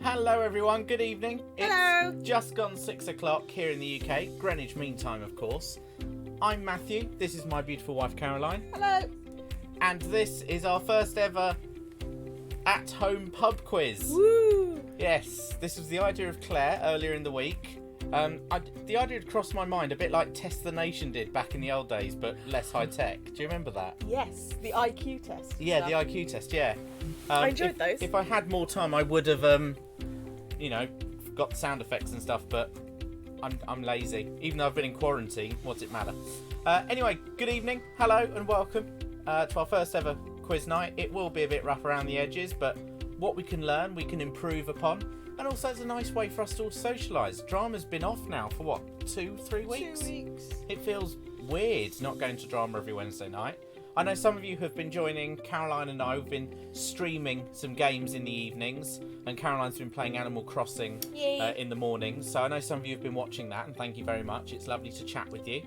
Hello everyone, good evening. Hello. It's just gone 6 o'clock here in the UK, Greenwich Mean Time of course. I'm Matthew, this is my beautiful wife Caroline. Hello. And this is our first ever at-home pub quiz. Woo! Yes, this was the idea of Claire earlier in the week. The idea had crossed my mind a bit like Test the Nation did back in the old days, but less high-tech. Do you remember that? Yes, the IQ test. Yeah, the IQ test, yeah. I enjoyed those. If I had more time, I would have, got sound effects and stuff, but I'm lazy. Even though I've been in quarantine, what's it matter? Anyway, good evening, hello, and welcome to our first ever quiz night. It will be a bit rough around the edges, but what we can learn, we can improve upon. And also, it's a nice way for us to all socialise. Drama's been off now for what, 2-3 weeks? 2 weeks. It feels weird not going to drama every Wednesday night. I know some of you have been joining. Caroline and I have been streaming some games in the evenings, and Caroline's been playing Animal Crossing in the mornings. So I know some of you have been watching that, and thank you very much. It's lovely to chat with you.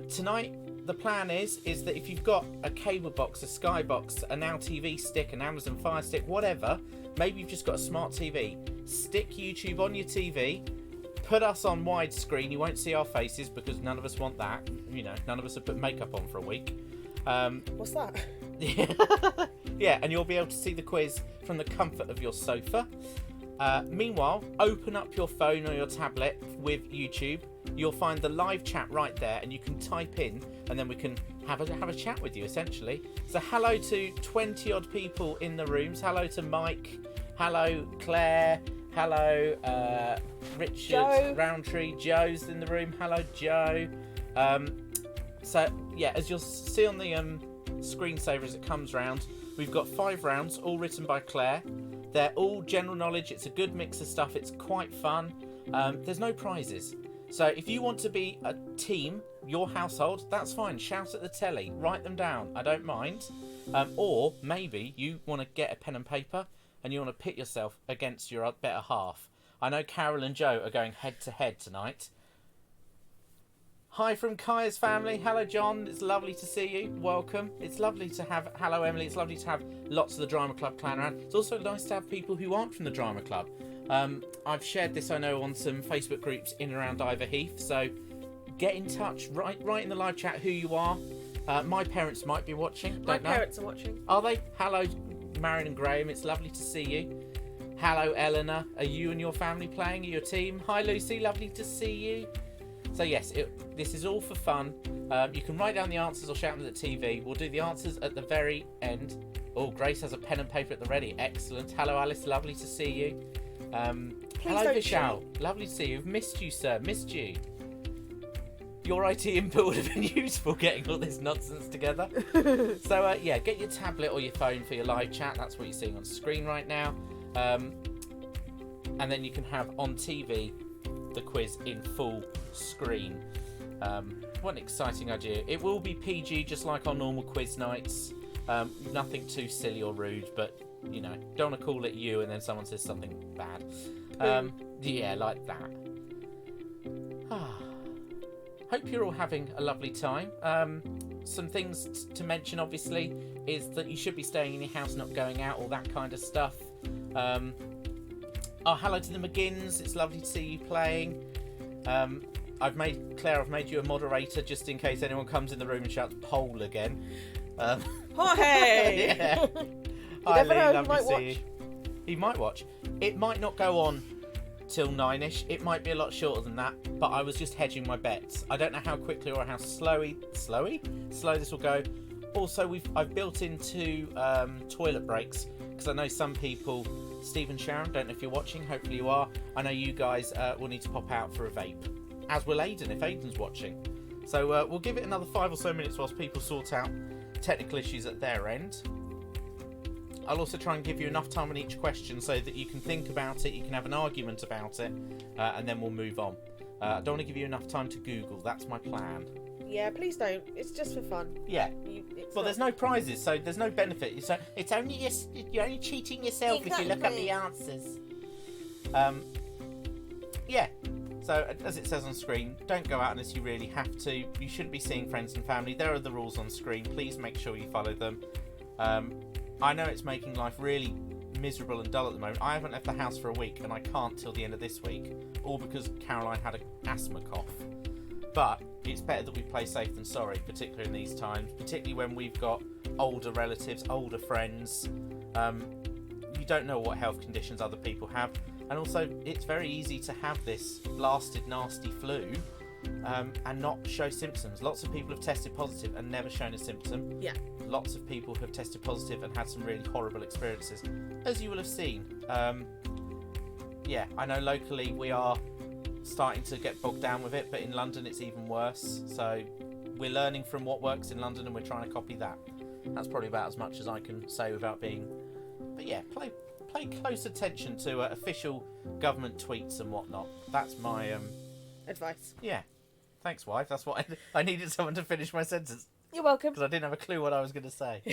Tonight, the plan is that if you've got a cable box, a Sky box, a Now TV stick, an Amazon Fire Stick, whatever, maybe you've just got a smart TV, stick YouTube on your TV, put us on widescreen. You won't see our faces because none of us want that. You know, none of us have put makeup on for a week. What's that? Yeah, and you'll be able to see the quiz from the comfort of your sofa. Meanwhile, open up your phone or your tablet with YouTube. You'll find the live chat right there, and you can type in, and then we can have a chat with you, essentially. So hello to 20 odd people in the rooms. Hello to Mike. Hello Claire. Hello Richard. Joe. Roundtree. Joe's in the room. Hello Joe. So yeah, as you'll see on the screensaver as it comes round, we've got 5 rounds, all written by Claire. They're all general knowledge. It's a good mix of stuff. It's quite fun. There's no prizes. So if you want to be a team, your household, that's fine. Shout at the telly. Write them down. I don't mind. Or maybe you want to get a pen and paper and you want to pit yourself against your better half. I know Carol and Joe are going head to head tonight. Hi from Kaya's family. Hello, John. It's lovely to see you. Welcome. It's lovely to have... Hello, Emily. It's lovely to have lots of the Drama Club clan around. It's also nice to have people who aren't from the Drama Club. I've shared this, I know, on some Facebook groups in and around Ivor Heath. So get in touch. Write in the live chat who you are. My parents might be watching. My parents are watching. Are they? Hello, Marion and Graham. It's lovely to see you. Hello, Eleanor. Are you and your family playing? Are you a team? Hi, Lucy. Lovely to see you. So yes, this is all for fun. You can write down the answers or shout them at the TV. We'll do the answers at the very end. Oh, Grace has a pen and paper at the ready. Excellent. Hello, Alice. Lovely to see you. Hello, Vishal. Lovely to see you. Missed you, sir. Missed you. Your IT input would have been useful getting all this nonsense together. So yeah, get your tablet or your phone for your live chat. That's what you're seeing on screen right now. And then you can have on TV the quiz in full screen. What an exciting idea. It will be PG just like our normal quiz nights. Nothing too silly or rude, but you know, don't want to call it you and then someone says something bad. Yeah, like that. Hope you're all having a lovely time. Some things to mention obviously is that you should be staying in your house, not going out, all that kind of stuff. Hello to the McGinns. It's lovely to see you playing. I've made you a moderator just in case anyone comes in the room and shouts poll again. Hey! Yeah. Hi, Lee, lovely to see you. He might watch. It might not go on till 9ish. It might be a lot shorter than that, but I was just hedging my bets. I don't know how quickly or how slow this will go. Also, I've built into toilet breaks because I know some people. Steve and Sharon, don't know if you're watching, hopefully you are. I know you guys will need to pop out for a vape, as will Aidan if Aidan's watching. So we'll give it another 5 or so minutes whilst people sort out technical issues at their end. I'll also try and give you enough time on each question so that you can think about it, you can have an argument about it, and then we'll move on. I don't want to give you enough time to Google, that's my plan. Yeah, please don't. It's just for fun. Yeah. There's no prizes, so there's no benefit. So you're only cheating yourself if you look up the answers. Yeah. So as it says on screen, don't go out unless you really have to. You shouldn't be seeing friends and family. There are the rules on screen. Please make sure you follow them. I know it's making life really miserable and dull at the moment. I haven't left the house for a week, and I can't till the end of this week, all because Caroline had an asthma cough. But it's better that we play safe than sorry, particularly in these times, particularly when we've got older relatives, older friends. You don't know what health conditions other people have, and also it's very easy to have this blasted nasty flu and not show symptoms. Lots of people have tested positive and never shown a symptom. Yeah. Lots of people have tested positive and had some really horrible experiences, as you will have seen. Yeah, I know locally we are starting to get bogged down with it, but in London it's even worse. So we're learning from what works in London and we're trying to copy that. That's probably about as much as I can say without being... But yeah, play close attention to official government tweets and whatnot. That's my... Advice. Yeah. Thanks, wife. That's what I needed someone to finish my sentence. You're welcome. Because I didn't have a clue what I was going to say.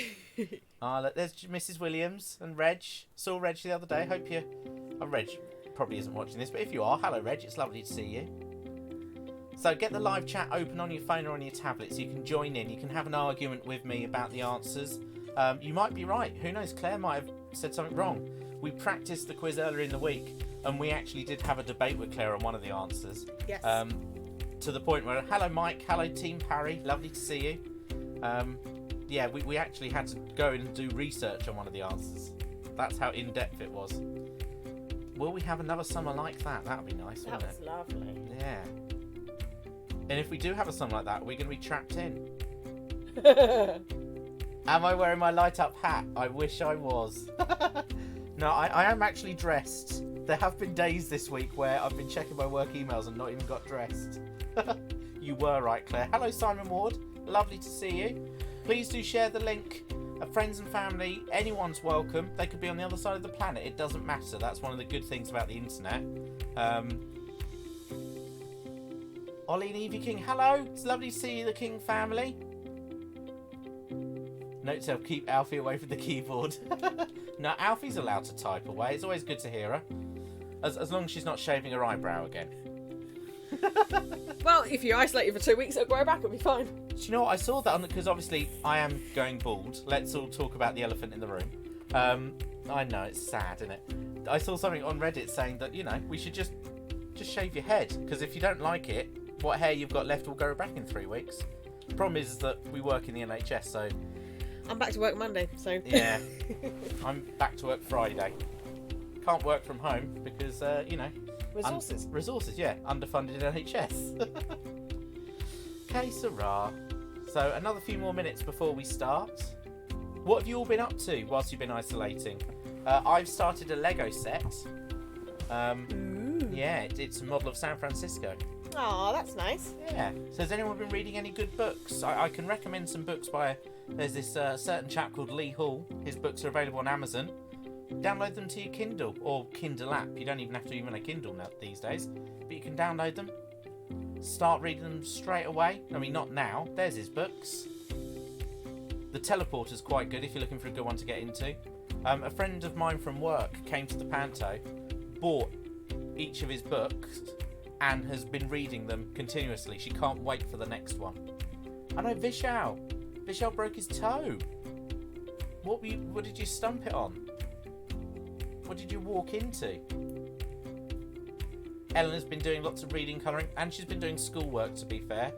Look, there's Mrs. Williams and Reg. Saw Reg the other day. Hope you... Reg probably isn't watching this, but if you are, hello Reg. It's lovely to see you. So get the live chat open on your phone or on your tablet so you can join in. You can have an argument with me about the answers. You might be right. Who knows? Claire might have said something wrong. We practiced the quiz earlier in the week, and we actually did have a debate with Claire on one of the answers. Yes. To the point where, hello Mike, hello Team Parry, lovely to see you. Yeah, we actually had to go and do research on one of the answers. That's how in-depth it was. Will we have another summer like that? That would be nice, wouldn't That was lovely. Yeah. And if we do have a summer like that, we're going to be trapped in. Am I wearing my light-up hat? I wish I was. No, I am actually dressed. There have been days this week where I've been checking my work emails and not even got dressed. You were right, Claire. Hello, Simon Ward. Lovely to see you. Please do share the link. Friends and family, anyone's welcome. They could be on the other side of the planet. It doesn't matter. That's one of the good things about the internet. Ollie and Evie King, hello. It's lovely to see you, the King family. Note to self, keep Alfie away from the keyboard. No, Alfie's allowed to type away. It's always good to hear her. As long as she's not shaving her eyebrow again. Well, if you isolate it for 2 weeks, it'll grow back. It'll be fine. Do you know what? I saw that on because obviously I am going bald. Let's all talk about the elephant in the room. I know, it's sad, isn't it? I saw something on Reddit saying that, you know, we should just shave your head, because if you don't like it, what hair you've got left will grow back in 3 weeks. The problem is that we work in the NHS, so... I'm back to work Monday, so... Yeah. I'm back to work Friday. Can't work from home because, you know... Resources. Resources, yeah. Underfunded NHS. Okay, Sarah. So, another few more minutes before we start. What have you all been up to whilst you've been isolating? I've started a Lego set. Yeah, it's a model of San Francisco. Oh, that's nice. Yeah. So has anyone been reading any good books? I can recommend some books by... There's this certain chap called Lee Hall. His books are available on Amazon. Download them to your Kindle or Kindle app. You don't even have to even a Kindle now these days. But you can download them. Start reading them straight away. I mean, not now. There's his books. The Teleporter's quite good if you're looking for a good one to get into. A friend of mine from work came to the Panto, bought each of his books, and has been reading them continuously. She can't wait for the next one. I know Vishal. Vishal broke his toe. What did you stump it on? What did you walk into? Eleanor's been doing lots of reading, colouring, and she's been doing schoolwork, to be fair.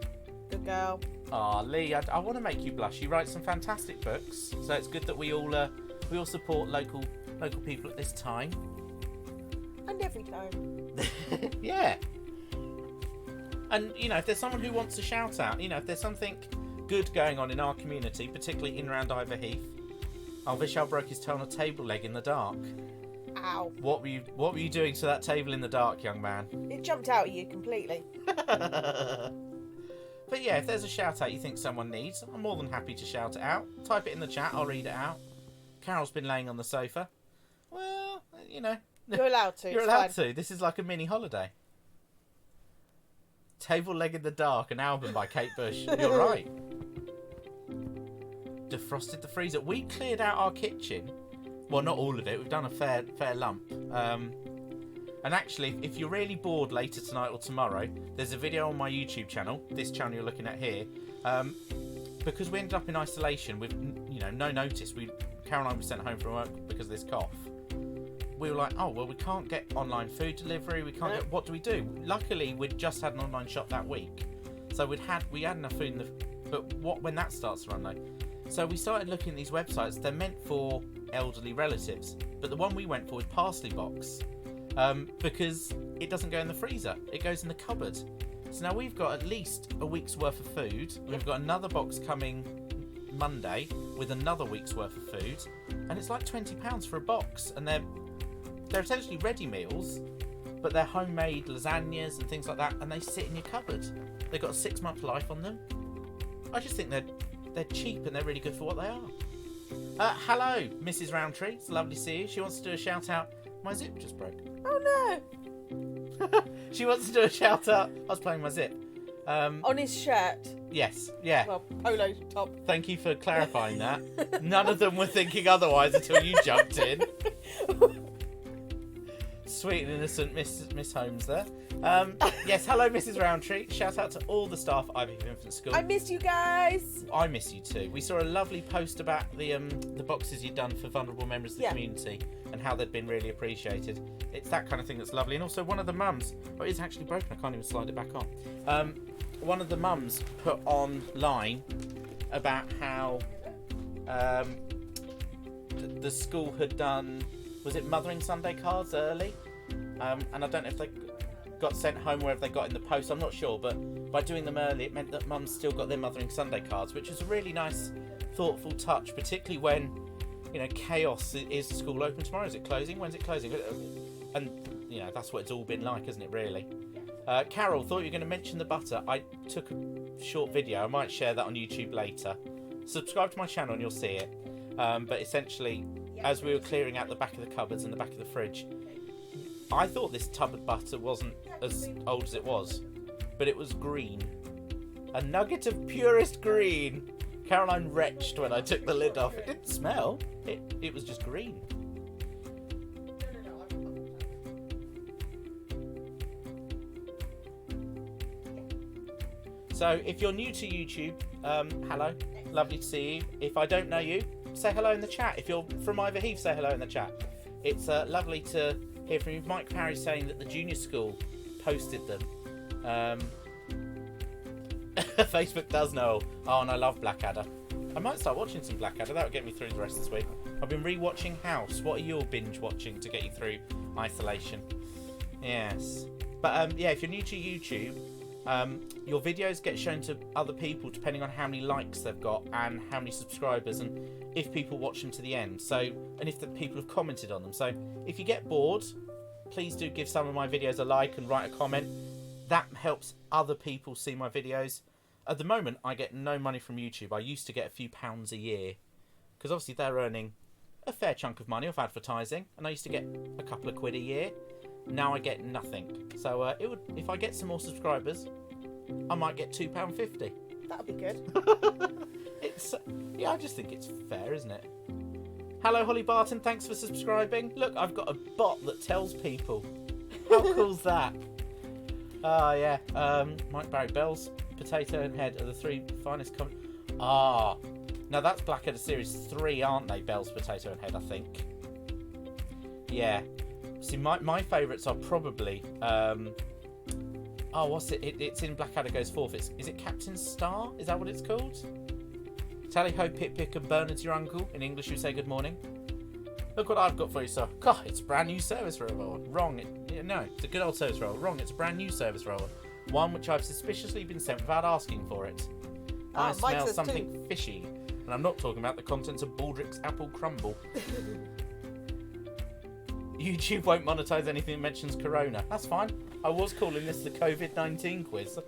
Good girl. Aw, Lee, I want to make you blush. You write some fantastic books, so it's good that we all support local people at this time. And every time. Yeah. And, you know, if there's someone who wants to shout out, you know, if there's something good going on in our community, particularly in round Ivor Heath. Oh, Vishal broke his toe on a table leg in the dark. Ow. What were you doing to that table in the dark, young man? It jumped out at you completely. But yeah, if there's a shout out you think someone needs, I'm more than happy to shout it out. Type it in the chat, I'll read it out. Carol's been laying on the sofa. Well, you know. You're allowed to. You're allowed to. This is like a mini holiday. Table Leg in the Dark, an album by Kate Bush. You're right. Defrosted the freezer. We cleared out our kitchen. Well, not all of it. We've done a fair lump. And actually, if you're really bored later tonight or tomorrow, there's a video on my YouTube channel, this channel you're looking at here. Because we ended up in isolation with, you know, no notice. Caroline was sent home from work because of this cough. we were like, oh, well, we can't get online food delivery. We can't get, what do we do? Luckily, we'd just had an online shop that week. So we had enough food in the, but when that starts to run low. So we started looking at these websites. They're meant for elderly relatives. But the one we went for was Parsley Box. Because it doesn't go in the freezer. It goes in the cupboard. So now we've got at least a week's worth of food. We've got another box coming Monday with another week's worth of food. And it's like £20 for a box. And they're essentially ready meals, but they're homemade lasagnas and things like that. And they sit in your cupboard. They've got a 6-month life on them. I just think they're cheap and they're really good for what they are. Hello, Mrs. Roundtree. It's lovely to see you. She wants to do a shout out. My zip just broke. Oh no! She wants to do a shout out. I was playing my zip. On his shirt. Yes, yeah. Well, polo top. Thank you for clarifying that. None of them were thinking otherwise until you jumped in. Sweet and innocent Miss Holmes there. Yes, hello Mrs. Roundtree. Shout out to all the staff at Ivy Infant School. I miss you guys. I miss you too. We saw a lovely post about the boxes you'd done for vulnerable members of the community and how they'd been really appreciated. It's that kind of thing that's lovely. And also one of the mums, oh, it's actually broken. I can't even slide it back on. One of the mums put online about how the school had done, was it Mothering Sunday cards early? And I don't know if they got sent home or if they got in the post, I'm not sure, but by doing them early it meant that mums still got their Mothering Sunday cards, which is a really nice thoughtful touch, particularly when, you know, chaos. Is the school open tomorrow? Is it closing? When's it closing? And, you know, that's what it's all been like, isn't it, really? Carol, thought you were going to mention the butter. I took a short video. I might share that on YouTube later. Subscribe to my channel and you'll see it. But essentially, as we were clearing out the back of the cupboards and the back of the fridge, I thought this tub of butter wasn't as old as it was, but it was green. A nugget of purest green. Caroline retched when I took the lid off. It didn't smell. It was just green. So if you're new to YouTube, hello, lovely to see you. If I don't know you, say hello in the chat. If you're from Ivor Heath, say hello in the chat. It's lovely to hear from you. Mike Parry saying that the junior school posted them. Facebook does know. Oh, and I love Blackadder. I might start watching some Blackadder. That would get me through the rest of this week. I've been re-watching House. What are your binge watching to get you through isolation? Yes. But yeah, if you're new to YouTube, your videos get shown to other people depending on how many likes they've got and how many subscribers and if people watch them to the end. So, and if the people have commented on them. So if you get bored, please do give some of my videos a like and write a comment. That helps other people see my videos. At the moment, I get no money from YouTube. I used to get a few pounds a year because obviously they're earning a fair chunk of money off advertising, and I used to get a couple of quid a year. Now I get nothing. So it would, if I get some more subscribers, I might get £2.50. That'd be good. It's yeah, I just think it's fair, isn't it? Hello, Holly Barton. Thanks for subscribing. Look, I've got a bot that tells people. How cool's that? Yeah. Mike Barry, Bell's Potato and Head are the 3 finest. Now that's Blackadder Series 3, aren't they? Bell's Potato and Head, I think. Yeah. See, my favourites are probably. What's it? It's in Blackadder Goes Forth. Is it Captain Star? Is that what it's called? Tally ho, Pip Pick, and Bernard's your uncle. In English, you say good morning. Look what I've got for you, sir. God, it's a brand new service roll. Wrong. No, it's a good old service roll. Wrong. It's a brand new service roll. One which I've suspiciously been sent without asking for it. I smell something fishy, and I'm not talking about the contents of Baldrick's apple crumble. YouTube won't monetize anything that mentions Corona. That's fine. I was calling this the Covid19 quiz.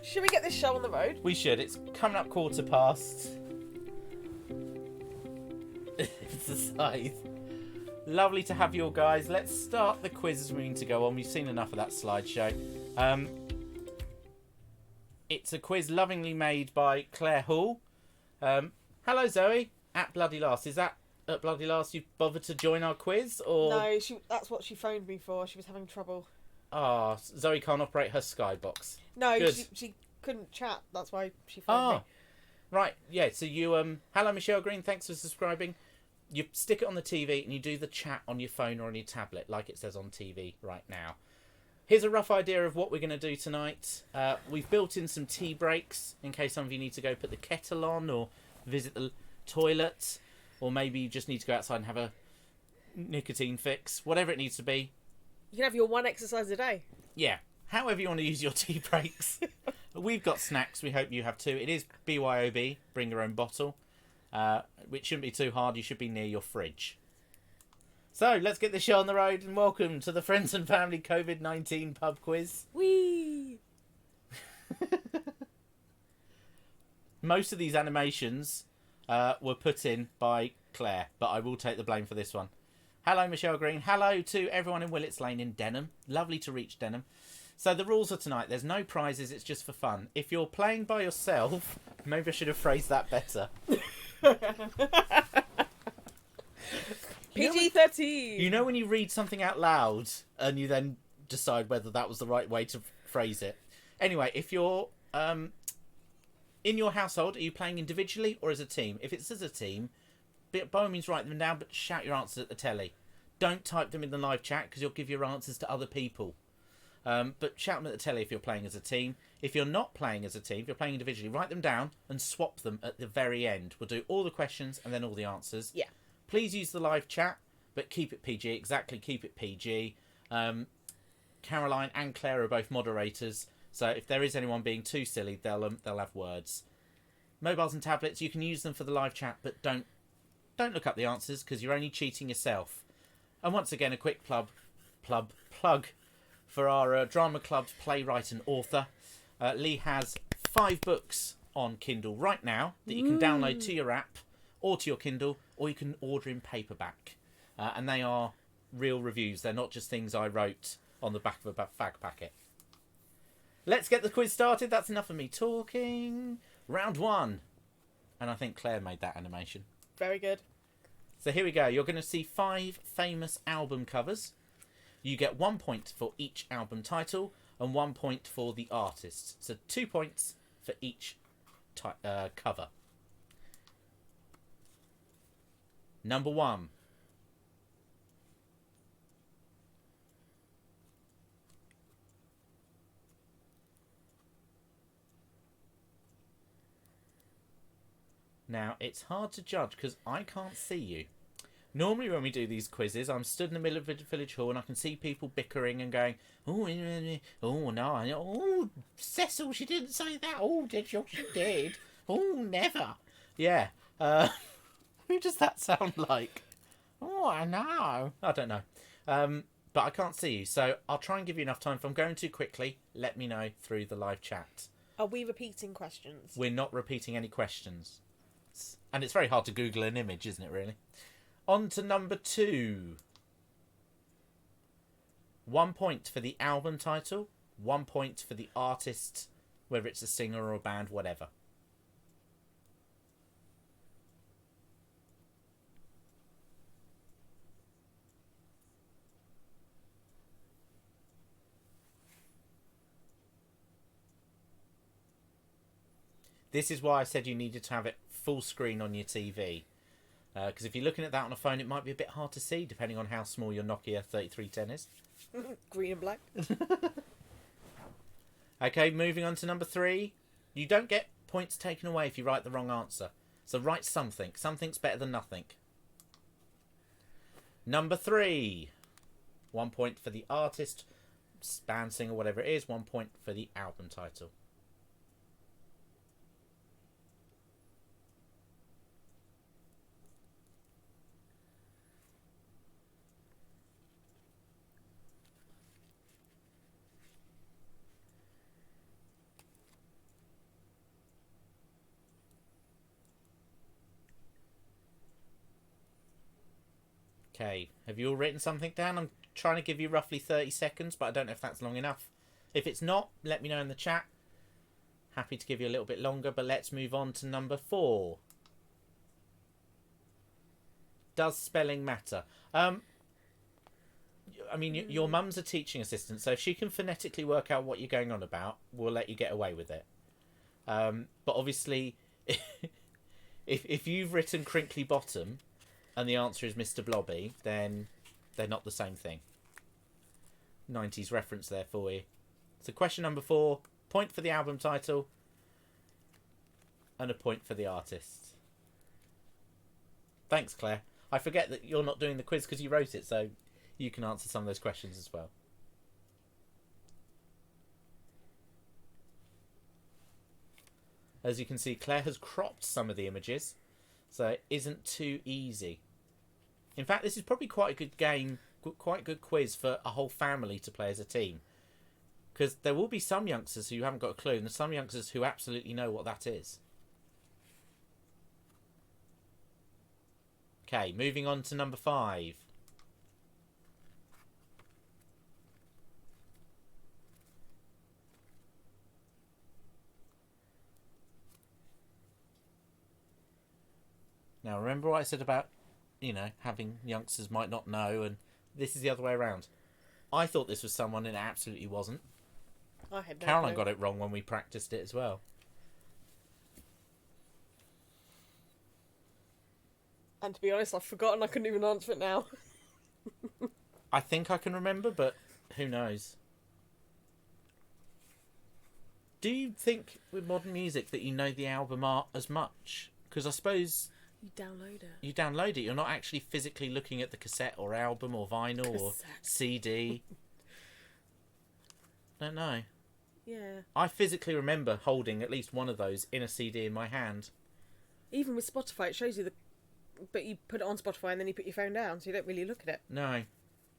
Should we get this show on the road? We should. It's coming up past. It's a scythe. Lovely to have you all, guys. Let's start the quiz as we need to go on. We've seen enough of that slideshow. It's a quiz lovingly made by Claire Hall. Hello, Zoe. At Bloody Last. Is that at Bloody Last you bothered to join our quiz? Or No, that's what she phoned me for. She was having trouble. Zoe can't operate her Skybox. No, she couldn't chat. That's why she phoned me. Right. Yeah, so you... hello, Michelle Green. Thanks for subscribing. you stick it on the TV and you do the chat on your phone or on your tablet, like it says on TV right now. Here's a rough idea of what we're going to do tonight. We've built in some tea breaks in case some of you need to go put the kettle on or visit the toilet, or maybe you just need to go outside and have a nicotine fix, whatever it needs to be. You can have your one exercise a day. Yeah, however you want to use your tea breaks. We've got snacks, we hope you have too. It is BYOB, bring your own bottle, which shouldn't be too hard. You should be near your fridge. So, let's get the show on the road, and welcome to the Friends and Family COVID-19 pub quiz. Whee! Most of these animations were put in by Claire, but I will take the blame for this one. Hello, Michelle Green. Hello to everyone in Willets Lane in Denham. Lovely to reach Denham. So the rules are tonight. There's no prizes. It's just for fun. If you're playing by yourself, maybe I should have phrased that better. PG-13. You know when you read something out loud and you then decide whether that was the right way to phrase it. Anyway, if you're in your household, are you playing individually or as a team? If it's as a team, by all means write them down, but shout your answers at the telly. Don't type them in the live chat because you'll give your answers to other people. But shout them at the telly if you're playing as a team. If you're not playing as a team, if you're playing individually, write them down and swap them at the very end. We'll do all the questions and then all the answers. Yeah. Please use the live chat, but keep it PG. Exactly, keep it PG. Caroline and Claire are both moderators, so if there is anyone being too silly, they'll have words. Mobiles and tablets, you can use them for the live chat, but don't look up the answers because you're only cheating yourself. And once again, a quick plug for our drama club's playwright and author. Lee has 5 books on Kindle right now that you can download to your app or to your Kindle, or you can order in paperback. And they are real reviews. They're not just things I wrote on the back of a fag packet. Let's get the quiz started. That's enough of me talking. Round 1. And I think Claire made that animation. Very good. So here we go. You're going to see 5 famous album covers. You get 1 point for each album title and 1 point for the artist. So 2 points for each cover. Number 1. Now, it's hard to judge because I can't see you. Normally when we do these quizzes, I'm stood in the middle of the village hall and I can see people bickering and going, oh no, oh, Cecil, she didn't say that. Oh, did she? She did. Oh, never. Yeah. Who does that sound like? Oh, I know. I don't know. But I can't see you, so I'll try and give you enough time. If I'm going too quickly, let me know through the live chat. Are we repeating questions? We're not repeating any questions. And it's very hard to Google an image, isn't it, really? On to number 2. 1 point for the album title, 1 point for the artist, whether it's a singer or a band, whatever. This is why I said you needed to have it full screen on your TV. Because if you're looking at that on a phone, it might be a bit hard to see, depending on how small your Nokia 3310 is. Green and black. Okay, moving on to number 3. You don't get points taken away if you write the wrong answer. So write something. Something's better than nothing. Number 3. 1 point for the artist, band, singer, whatever it is. 1 point for the album title. Okay, have you all written something down? I'm trying to give you roughly 30 seconds, but I don't know if that's long enough. If it's not, let me know in the chat. Happy to give you a little bit longer, but let's move on to number 4. Does spelling matter? I mean, your mum's a teaching assistant, so if she can phonetically work out what you're going on about, we'll let you get away with it. But obviously, if you've written crinkly bottom, and the answer is Mr. Blobby, then they're not the same thing. 90s reference there for you. So question number 4, point for the album title and a point for the artist. Thanks, Claire. I forget that you're not doing the quiz because you wrote it, so you can answer some of those questions as well. As you can see, Claire has cropped some of the images, so it isn't too easy. In fact, this is probably quite a good game, quite a good quiz for a whole family to play as a team. Because there will be some youngsters who haven't got a clue, and there's some youngsters who absolutely know what that is. Okay, moving on to number 5. Now, remember what I said about, having youngsters might not know, and this is the other way around. I thought this was someone, and it absolutely wasn't. I had no Caroline clue. got it wrong when we practiced it as well. And to be honest, I've forgotten. I couldn't even answer it now. I think I can remember, but who knows? Do you think with modern music that you know the album art as much? Because I suppose You download it. you download it. You're not actually physically looking at the cassette or album or vinyl or Cassette. CD. Don't know. Yeah. I physically remember holding at least one of those in a CD in my hand. Even with Spotify, it shows you the... But you put it on Spotify and then you put your phone down, so you don't really look at it. No.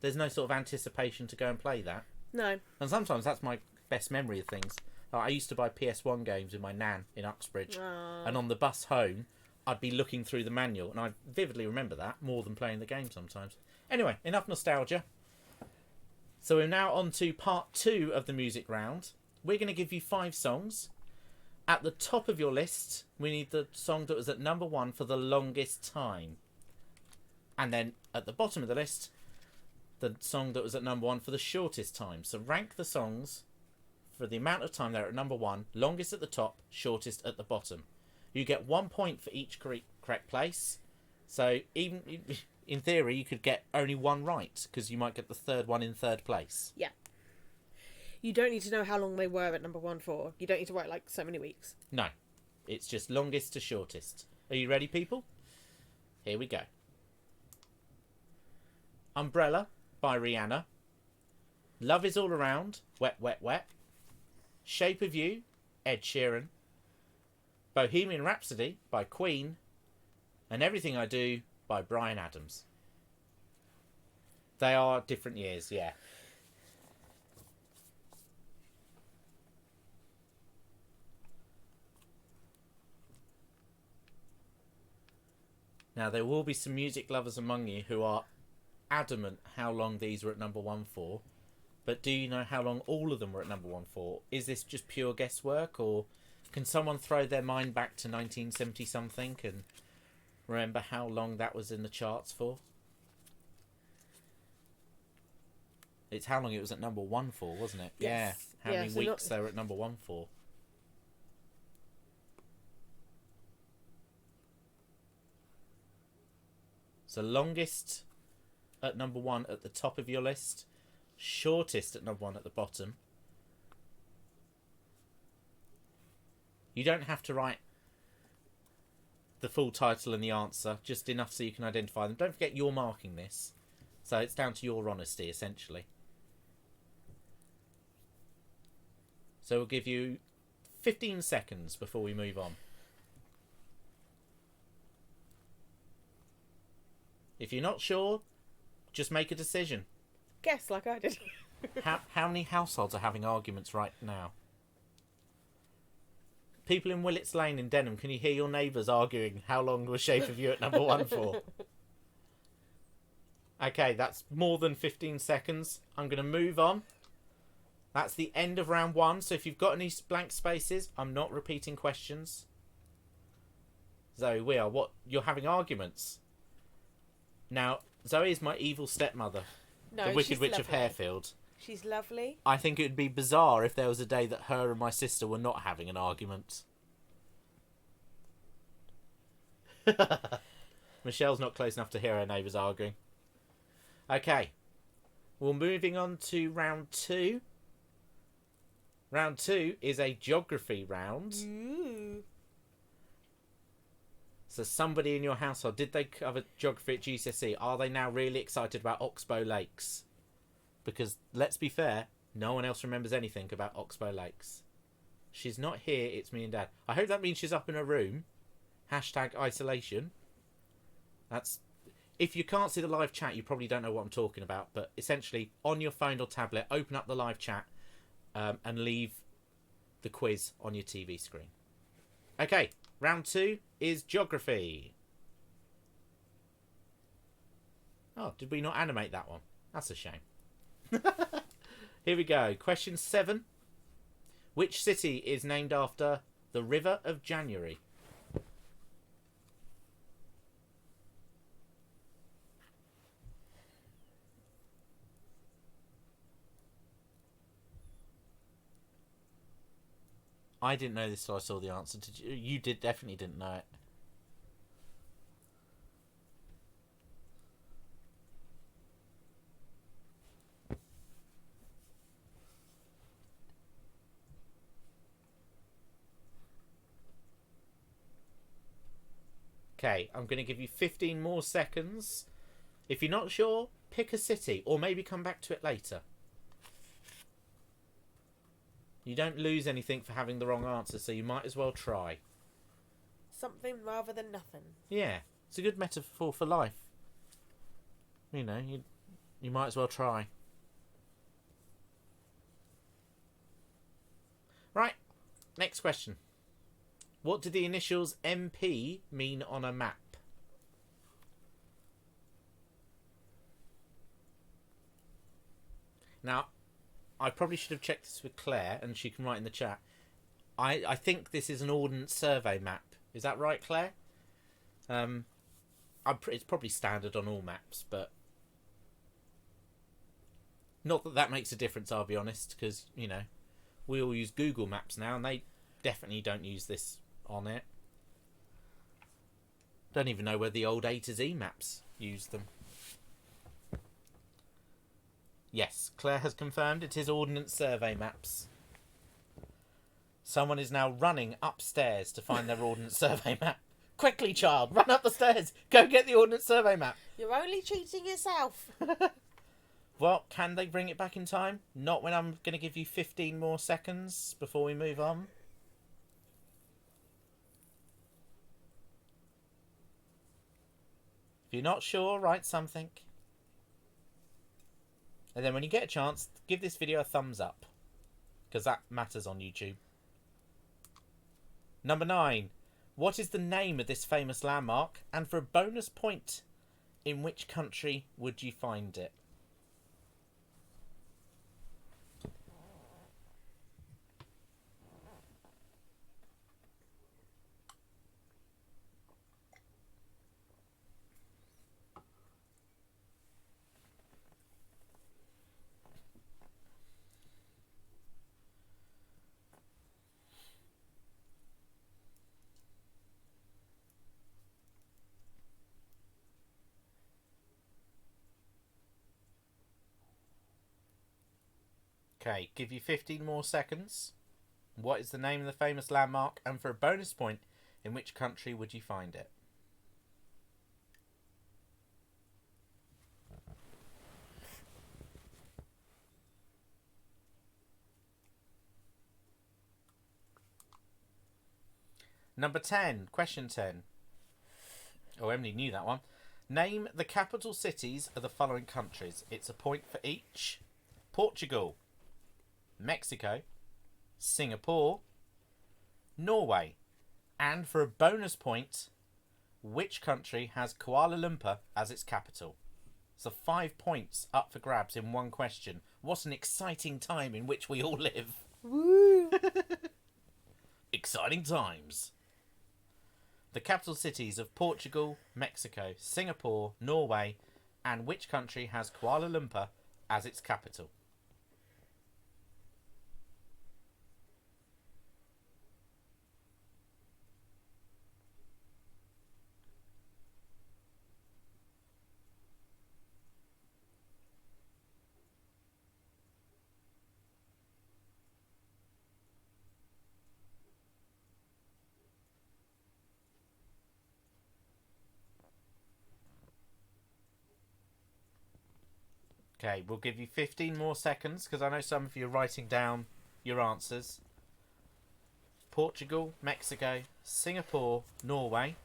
There's no sort of anticipation to go and play that. No. And sometimes that's my best memory of things. I used to buy PS1 games with my nan in Uxbridge. Aww. And on the bus home, I'd be looking through the manual. And I vividly remember that more than playing the game sometimes. Anyway, enough nostalgia. So we're now on to part 2 of the music round. We're going to give you 5 songs. At the top of your list, we need the song that was at number 1 for the longest time. And then at the bottom of the list, the song that was at number 1 for the shortest time. So rank the songs for the amount of time they're at number 1, longest at the top, shortest at the bottom. You get 1 point for each correct place. So even in theory, you could get only 1 right, because you might get the third one in third place. Yeah. You don't need to know how long they were at number 1 for. You don't need to write, like, so many weeks. No. It's just longest to shortest. Are you ready, people? Here we go. Umbrella by Rihanna. Love Is All Around, Wet, Wet, Wet. Shape of You, Ed Sheeran. Bohemian Rhapsody by Queen. And Everything I Do by Bryan Adams. They are different years, yeah. Now, there will be some music lovers among you who are adamant how long these were at number 1 for. But do you know how long all of them were at number 1 for? Is this just pure guesswork, or can someone throw their mind back to 1970-something and remember how long that was in the charts for? It's how long it was at number 1 for, wasn't it? Yes. Yeah. How Yeah, many so weeks they were at number 1 for. So longest at number 1 at the top of your list. Shortest at number 1 at the bottom. You don't have to write the full title and the answer, just enough so you can identify them. Don't forget you're marking this. So it's down to your honesty, essentially. So we'll give you 15 seconds before we move on. If you're not sure, just make a decision. Guess, like I did. How many households are having arguments right now? People in Willets Lane in Denham, can you hear your neighbours arguing how long was Shape of You at number 1 for? Okay, that's more than 15 seconds. I'm going to move on. That's the end of round 1. So if you've got any blank spaces, I'm not repeating questions. Zoe, you're having arguments. Now, Zoe is my evil stepmother, No, the Wicked she's Witch of lovely. Harefield. She's lovely. I think it would be bizarre if there was a day that her and my sister were not having an argument. Michelle's not close enough to hear her neighbours arguing. Okay. Well, moving on to round 2. Round 2 is a geography round. Ooh. So somebody in your household, did they cover geography at GCSE? Are they now really excited about Oxbow Lakes? Because, let's be fair, no one else remembers anything about Oxbow Lakes. She's not here, it's me and Dad. I hope that means she's up in her room. #isolation. That's... If you can't see the live chat, you probably don't know what I'm talking about. But essentially, on your phone or tablet, open up the live chat and leave the quiz on your TV screen. Okay, round 2 is geography. Oh, did we not animate that one? That's a shame. Here we go. Question 7. Which city is named after the River of January? I didn't know this, so I saw the answer. Did you? You did definitely didn't know it. Okay, I'm going to give you 15 more seconds. If you're not sure, pick a city, or maybe come back to it later. You don't lose anything for having the wrong answer, so you might as well try. Something rather than nothing. Yeah, it's a good metaphor for life. You know, you might as well try. Right, next question. What do the initials MP mean on a map? Now, I probably should have checked this with Claire, and she can write in the chat. I think this is an Ordnance Survey map. Is that right, Claire? It's probably standard on all maps, but... Not that that makes a difference, I'll be honest, because, you know, we all use Google Maps now, and they definitely don't use this on it. Don't even know where the old A to Z maps used them. Yes, Claire has confirmed it is Ordnance Survey maps. Someone is now running upstairs to find their Ordnance Survey map. Quickly, child, run up the stairs. Go get the Ordnance Survey map. You're only cheating yourself. Well, can they bring it back in time? Not when I'm going to give you 15 more seconds before we move on. If you're not sure, write something. And then when you get a chance, give this video a thumbs up, because that matters on YouTube. Number 9. What is the name of this famous landmark? And for a bonus point, in which country would you find it? Okay, give you 15 more seconds. What is the name of the famous landmark? And for a bonus point, in which country would you find it? Number 10, question 10. Oh, Emily knew that one. Name the capital cities of the following countries. It's a point for each. Portugal, Mexico, Singapore, Norway, and for a bonus point, which country has Kuala Lumpur as its capital? So 5 points up for grabs in one question. What an exciting time in which we all live. Woo! Exciting times. The capital cities of Portugal, Mexico, Singapore, Norway, and which country has Kuala Lumpur as its capital? Okay, we'll give you 15 more seconds because I know some of you are writing down your answers. Portugal, Mexico, Singapore, Norway.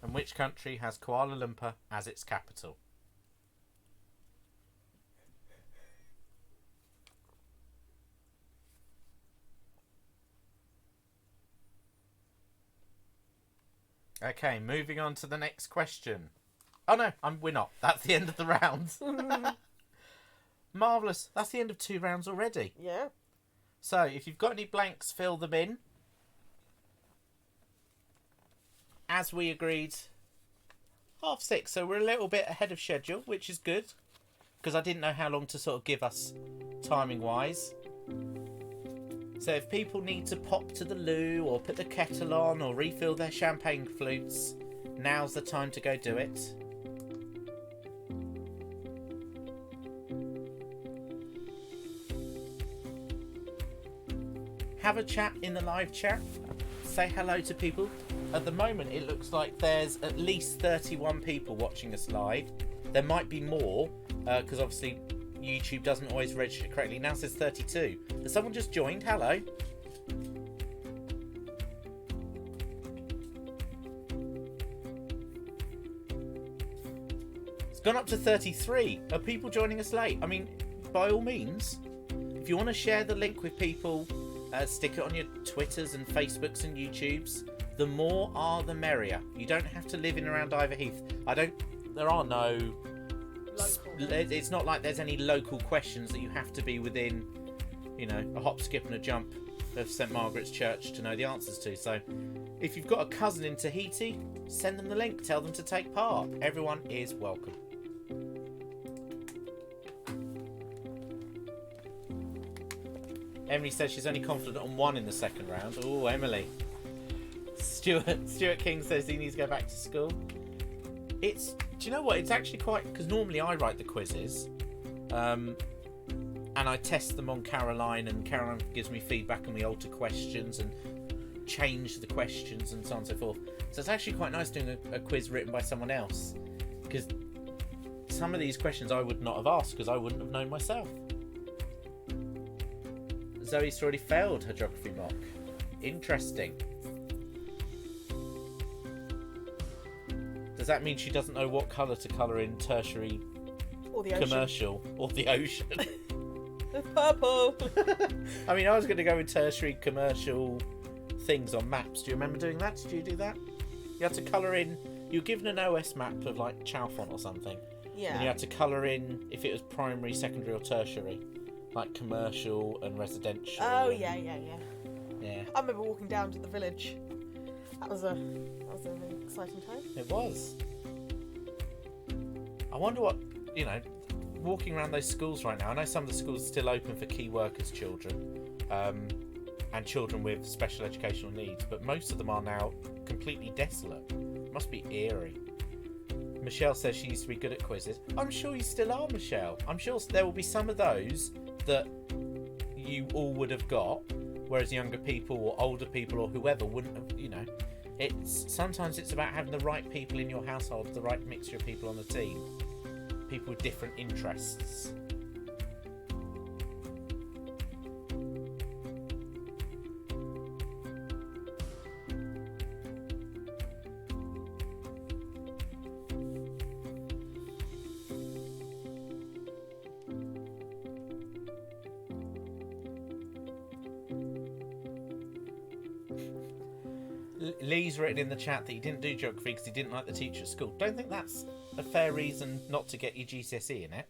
And which country has Kuala Lumpur as its capital? Okay, moving on to the next question. Oh no, we're not. That's the end of the round. Marvellous. That's the end of 2 rounds already. Yeah. So, if you've got any blanks, fill them in. As we agreed, 6:30. So we're a little bit ahead of schedule, which is good. Because I didn't know how long to sort of give us timing-wise. So if people need to pop to the loo or put the kettle on or refill their champagne flutes, now's the time to go do it. Have a chat in the live chat. Say hello to people. At the moment, it looks like there's at least 31 people watching us live. There might be more, because obviously YouTube doesn't always register correctly. Now it says 32. Has someone just joined? Hello. It's gone up to 33. Are people joining us late? I mean, by all means, if you want to share the link with people, stick it on your Twitters and Facebooks and YouTubes. The more are the merrier. You don't have to live in around Iverheath. There are no... It's not like there's any local questions that you have to be within, a hop, skip and a jump of St Margaret's Church to know the answers to. So if you've got a cousin in Tahiti, send them the link. Tell them to take part. Everyone is welcome. Emily says she's only confident on 1 in the second round. Oh, Emily. Stuart King says he needs to go back to school. Do you know what? It's actually quite... Because normally I write the quizzes. And I test them on Caroline. And Caroline gives me feedback and we alter questions and change the questions and so on and so forth. So it's actually quite nice doing a quiz written by someone else. Because some of these questions I would not have asked because I wouldn't have known myself. Zoe's already failed her geography mock. Interesting. Does that mean she doesn't know what colour to colour in tertiary Or the commercial or the ocean? It's purple. I mean, I was going to go with tertiary commercial things on maps. Do you remember doing that? Did you do that? You had to colour in... You were given an OS map of like Chalfont or something. Yeah. And you had to colour in if it was primary, secondary or tertiary. Like commercial and residential. Oh, and... yeah. Yeah. I remember walking down to the village. That was an exciting time. It was. I wonder what, walking around those schools right now. I know some of the schools are still open for key workers children and children with special educational needs, but most of them are now completely desolate. It must be eerie. Michelle says she used to be good at quizzes. I'm sure you still are, Michelle. I'm sure there will be some of those that you all would have got, whereas younger people or older people or whoever wouldn't have, Sometimes it's about having the right people in your household, the right mixture of people on the team. People with different interests. Lee's written in the chat that he didn't do geography because he didn't like the teacher at school. Don't think that's a fair reason not to get your GCSE in it.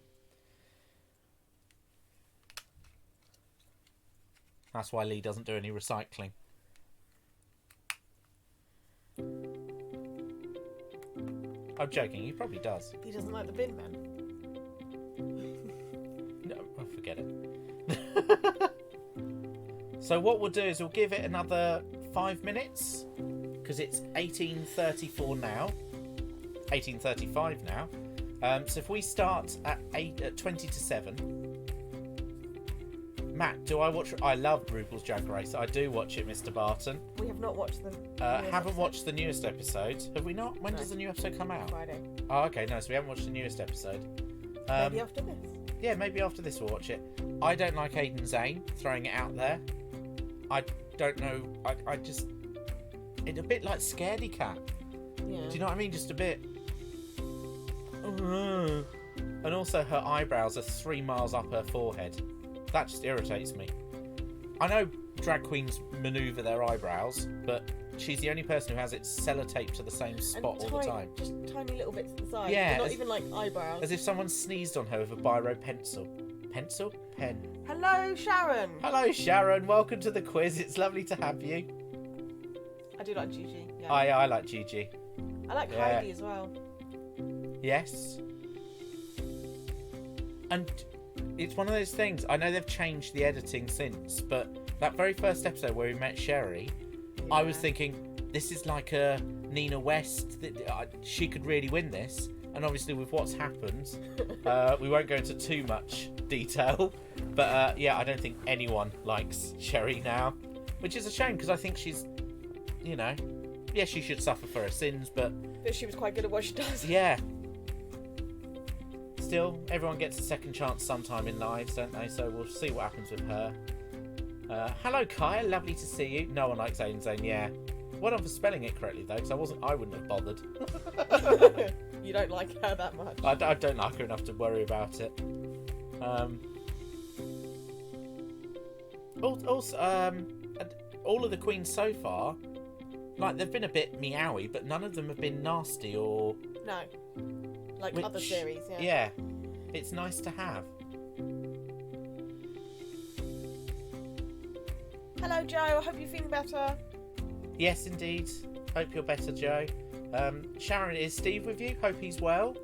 That's why Lee doesn't do any recycling. I'm joking, he probably does. He doesn't like the bin man. No, oh, forget it. So what we'll do is we'll give it another 5 minutes. Because it's 18:34 now, 18:35 now. So if we start at 20 to 7. Matt, do I watch? I love RuPaul's Drag Race. I do watch it, Mr. Barton. We have not watched them. Haven't watched the newest episode. Have we not? When does the new episode come out? Friday. Oh, okay. No, so we haven't watched the newest episode. Maybe after this. Yeah, maybe after this we'll watch it. I don't like Aiden Zane, throwing it out there. I don't know. I just... It's a bit like Scaredy Cat. Yeah. Do you know what I mean? Just a bit... And also her eyebrows are 3 miles up her forehead. That just irritates me. I know drag queens manoeuvre their eyebrows, but she's the only person who has it sellotaped to the same spot all the time. Just tiny little bits at the side. Yeah, They're not even like eyebrows. As if someone sneezed on her with a biro pencil. Pencil? Pen. Hello, Sharon. Hello, Sharon. Welcome to the quiz. It's lovely to have you. I do like Gigi. Yeah. I like Gigi. I like Heidi as well. Yes. And it's one of those things. I know they've changed the editing since, but that very first episode where we met Sherry, I was thinking, this is like a Nina West. She could really win this. And obviously with what's happened, we won't go into too much detail. But yeah, I don't think anyone likes Sherry now. Which is a shame, because I think she's, you know, yeah, she should suffer for her sins, but she was quite good at what she does. yeah. Still, everyone gets a second chance sometime in lives, don't they? So we'll see what happens with her. Hello, Kaya. Lovely to see you. No one likes Aiden Zane, yeah. Well done for spelling it correctly, though, because I wouldn't have bothered. You don't like her that much. I don't like her enough to worry about it. Also, all of the queens so far, like, they've been a bit meowy, but none of them have been nasty or... No. Like other series, yeah. Yeah. It's nice to have. Hello, Joe. I hope you're feeling better. Yes, indeed. Hope you're better, Joe. Sharon, is Steve with you? Hope he's well.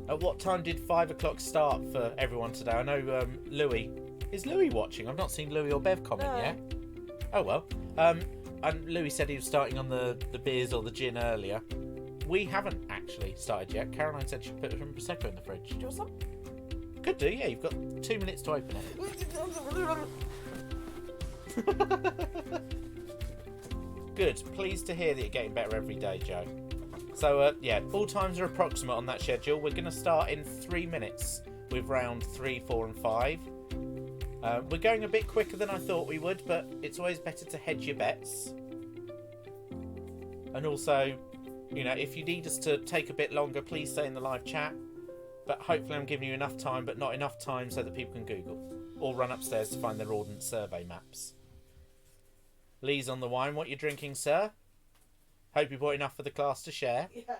At what time did 5 o'clock start for everyone today? I know Louis. Is Louis watching? I've not seen Louis or Bev comment yet. Oh, well. And Louis said he was starting on the beers or the gin earlier. We haven't actually started yet. Caroline said she'd put some Prosecco in the fridge. Do you want some? Could do, yeah. You've got 2 minutes to open it. Good. Pleased to hear that you're getting better every day, Joe. So, yeah, all times are approximate on that schedule. We're going to start in 3 minutes with round 3, 4 and 5. We're going a bit quicker than I thought we would, but it's always better to hedge your bets. And also, you know, if you need us to take a bit longer, please say in the live chat. But hopefully I'm giving you enough time, but not enough time so that people can Google. Or run upstairs to find their Ordnance Survey maps. Lee's on the wine. What you drinking, sir? Hope you bought enough for the class to share. Yeah.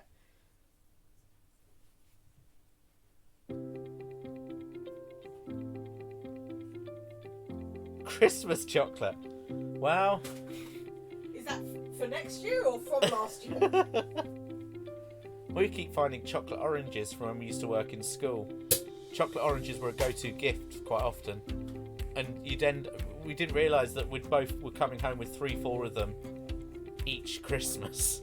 Christmas chocolate. Well... Is that for next year or from last year? We keep finding chocolate oranges from when we used to work in school. Chocolate oranges were a go-to gift quite often. And we didn't realise that we both were coming home with 3-4 of them each Christmas.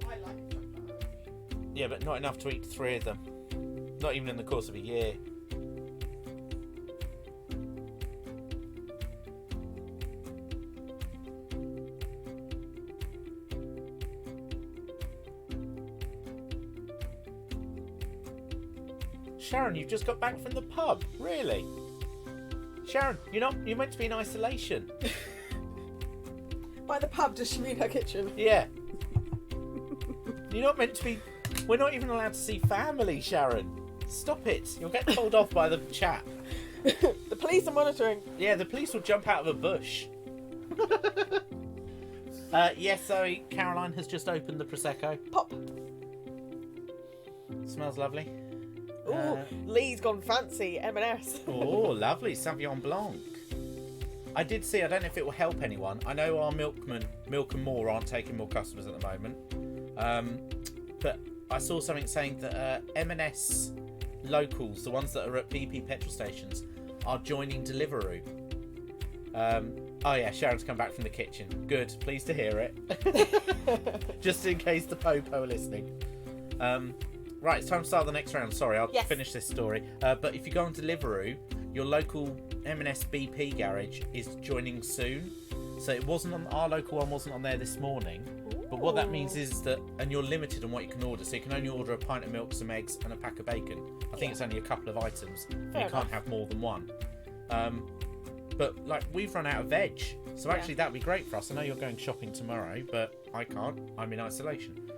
I like chocolate orange. Yeah, but not enough to eat 3 of them. Not even in the course of a year. Sharon, you've just got back from the pub. Really? Sharon, you're meant to be in isolation. By the pub, does she mean her kitchen? Yeah. You're not meant to be... We're not even allowed to see family, Sharon. Stop it. You'll get told off by the chat. The police are monitoring. Yeah, the police will jump out of a bush. Yes, Zoe, Caroline has just opened the Prosecco. Pop. Smells lovely. Ooh, Lee's gone fancy. M&S. Oh, lovely. Sauvignon Blanc. I did see, I don't know if it will help anyone. I know our milkman, Milk and More, aren't taking more customers at the moment. But I saw something saying that M&S locals, the ones that are at BP petrol stations, are joining Deliveroo. Oh yeah, Sharon's come back from the kitchen. Good, pleased to hear it. Just in case the Popo are listening. Right, it's time to start the next round. Sorry, I'll finish this story. But if you go on Deliveroo, your local M&S BP garage is joining soon. So it wasn't on, our local one wasn't on there this morning. But what that means is that, and you're limited on what you can order, so you can only order a pint of milk, some eggs, and a pack of bacon. I think it's only a couple of items. And you can't have more than one. But like we've run out of veg, so actually that'd be great for us. I know you're going shopping tomorrow, but I can't. I'm in isolation.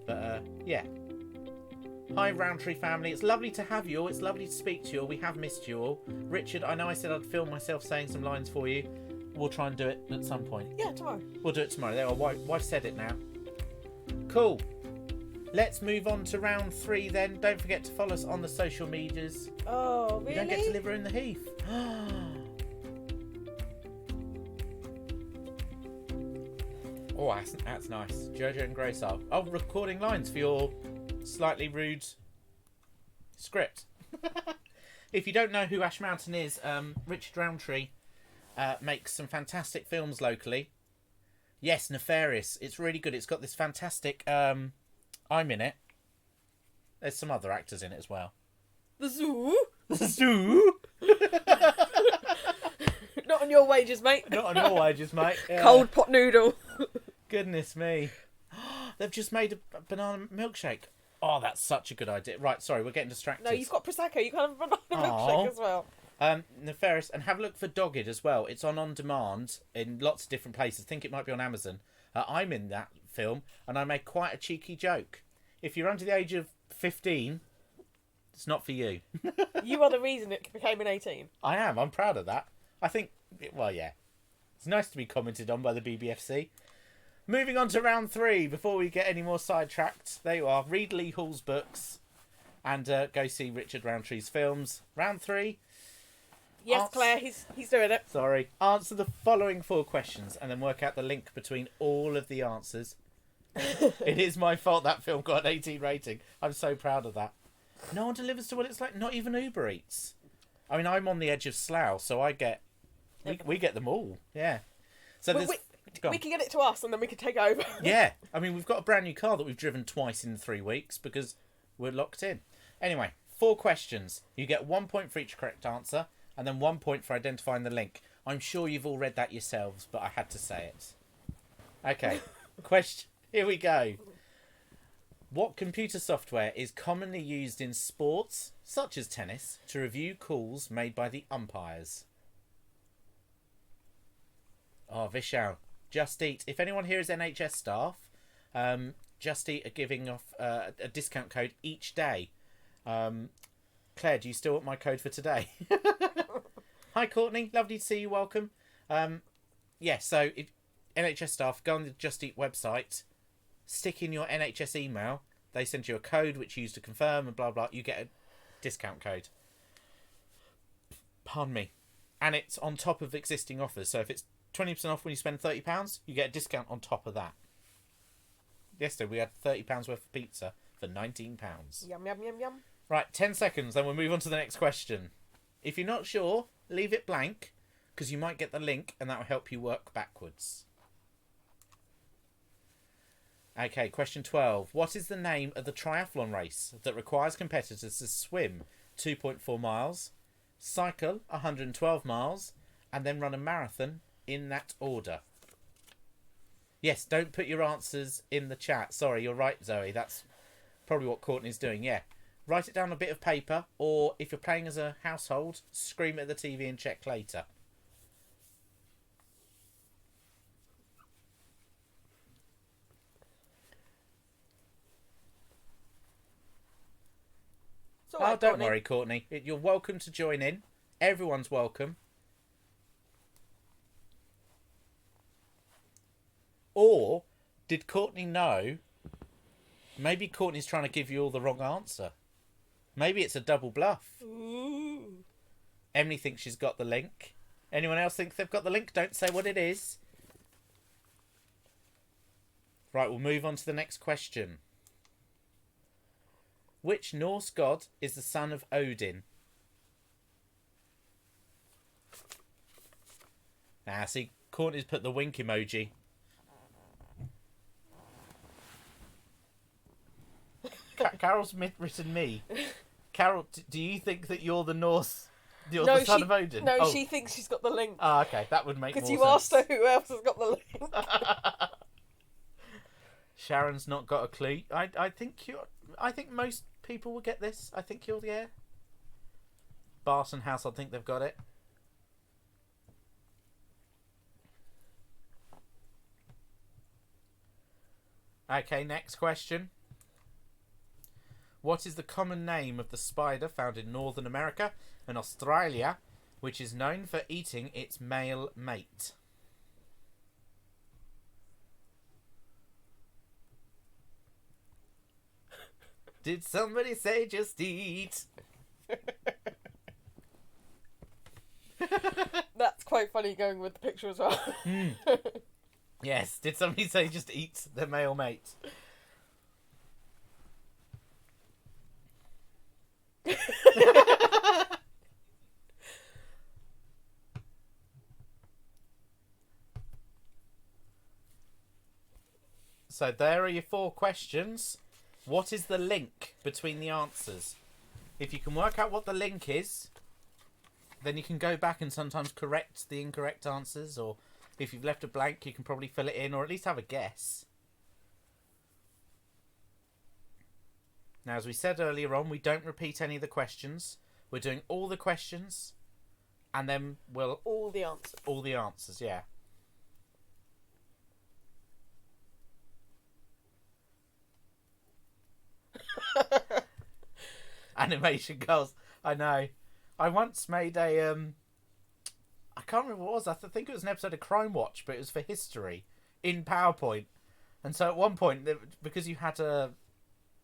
But yeah. Hi Roundtree family, it's lovely to have you all. It's lovely to speak to you all. We have missed you all. Richard, I know I said I'd film myself saying some lines for you. We'll try and do it at some point. Yeah, tomorrow. We'll do it tomorrow. There, wife said it now. Cool. Let's move on to round 3 then. Don't forget to follow us on the social medias. Oh, really? You don't get to live in the heath. Oh, that's nice. Jojo and Grace are. Oh, recording lines for your slightly rude script. If you don't know who Ash Mountain is, Richard Roundtree makes some fantastic films locally. Yes, Nefarious. It's really good. It's got this fantastic... I'm in it. There's some other actors in it as well. The zoo? The zoo? Not on your wages, mate. Not on your wages, mate. Yeah. Cold pot noodle. Goodness me. They've just made a banana milkshake. Oh, that's such a good idea. Right, sorry, we're getting distracted. No, you've got Prosecco. You can have a banana milkshake as well. Nefarious, and have a look for Dogged as well. It's on demand in lots of different places. I think it might be on Amazon. I'm in that film, and I made quite a cheeky joke. If you're under the age of 15, it's not for you. You are the reason it became an 18. I am. I'm proud of that. I think, well, yeah. It's nice to be commented on by the BBFC. Moving on to round 3, before we get any more sidetracked. There you are. Read Lee Hall's books and go see Richard Roundtree's films. Round 3. Yes, Claire, he's doing it. Sorry. Answer the following 4 questions and then work out the link between all of the answers. It is my fault that film got an 18 rating. I'm so proud of that. No one delivers to what it's like. Not even Uber Eats. I mean, I'm on the edge of Slough, so I get... We get them all. Yeah. So we can get it to us and then we can take over. Yeah. I mean, we've got a brand new car that we've driven twice in 3 weeks because we're locked in. Anyway, 4 questions. You get 1 point for each correct answer and then 1 point for identifying the link. I'm sure you've all read that yourselves, but I had to say it. Okay. Question. Here we go. What computer software is commonly used in sports, such as tennis, to review calls made by the umpires? Oh, Vishal. Just Eat. If anyone here is NHS staff, Just Eat are giving off a discount code each day. Claire, do you still want my code for today? Hi, Courtney. Lovely to see you. Welcome. Yeah, so if NHS staff, go on the Just Eat website, stick in your NHS email. They send you a code which you use to confirm and blah, blah. You get a discount code. Pardon me. And it's on top of existing offers. So if it's 20% off when you spend £30, you get a discount on top of that. Yesterday we had £30 worth of pizza for £19. Yum, yum, yum, yum. Right, 10 seconds, then we'll move on to the next question. If you're not sure, leave it blank, because you might get the link, and that will help you work backwards. Okay, question 12. What is the name of the triathlon race that requires competitors to swim 2.4 miles, cycle 112 miles, and then run a marathon in that order? Yes, don't put your answers in the chat. Sorry, you're right, Zoe. That's probably what Courtney's doing, yeah. Write it down on a bit of paper, or if you're playing as a household, scream at the TV and check later. Right, oh, don't worry, Courtney. You're welcome to join in. Everyone's welcome. Or did Courtney know? Maybe Courtney's trying to give you all the wrong answer. Maybe it's a double bluff. Ooh. Emily thinks she's got the link. Anyone else think they've got the link? Don't say what it is. Right, we'll move on to the next question. Which Norse god is the son of Odin? Ah, see, Courtney's put the wink emoji. Carol's written me. Carol, do you think that you're the Norse? You're the son of Odin? No, she thinks she's got the link. Ah, okay, that would make more sense. Because you asked her who else has got the link. Sharon's not got a clue. I think most people will get this. I think you'll, yeah. Barton House, I think they've got it. Okay, next question. What is the common name of the spider found in Northern America and Australia, which is known for eating its male mate? Did somebody say just eat? That's quite funny going with the picture as well. Yes, did somebody say just eat their male mate? So there are your 4 questions. What is the link between the answers? If you can work out what the link is, then you can go back and sometimes correct the incorrect answers, or if you've left a blank, you can probably fill it in, or at least have a guess. Now, as we said earlier on, we don't repeat any of the questions. We're doing all the questions, and then we'll... All the answers. All the answers, yeah. Animation goals. I know. I once made a... I can't remember what it was. I think it was an episode of Crime Watch, but it was for history in PowerPoint. And so at one point, because you had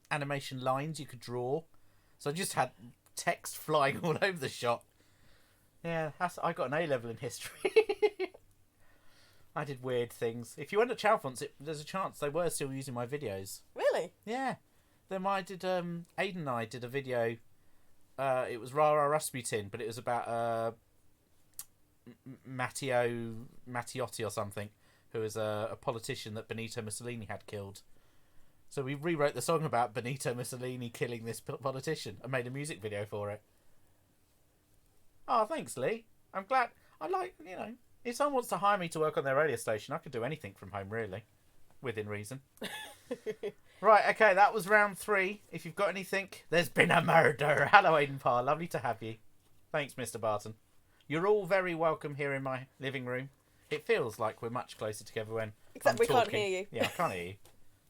animation lines you could draw, so I just had text flying all over the shot. Yeah, I got an A-level in history. I did weird things. If you went to Chalfonts, there's a chance they were still using my videos. Really? Yeah. Then I did, Aidan and I did a video. It was Rara Rasputin, but it was about Matteotti or something, who was a politician that Benito Mussolini had killed. So we rewrote the song about Benito Mussolini killing this politician and made a music video for it. Oh, thanks, Lee. I'm glad. If someone wants to hire me to work on their radio station, I could do anything from home, really. Within reason. Right, okay, that was round 3. If you've got anything, there's been a murder. Hello, Aidan Parr. Lovely to have you. Thanks, Mr. Barton. You're all very welcome here in my living room. It feels like we're much closer together when Except I'm we talking. can't hear you. Yeah, I can't hear you.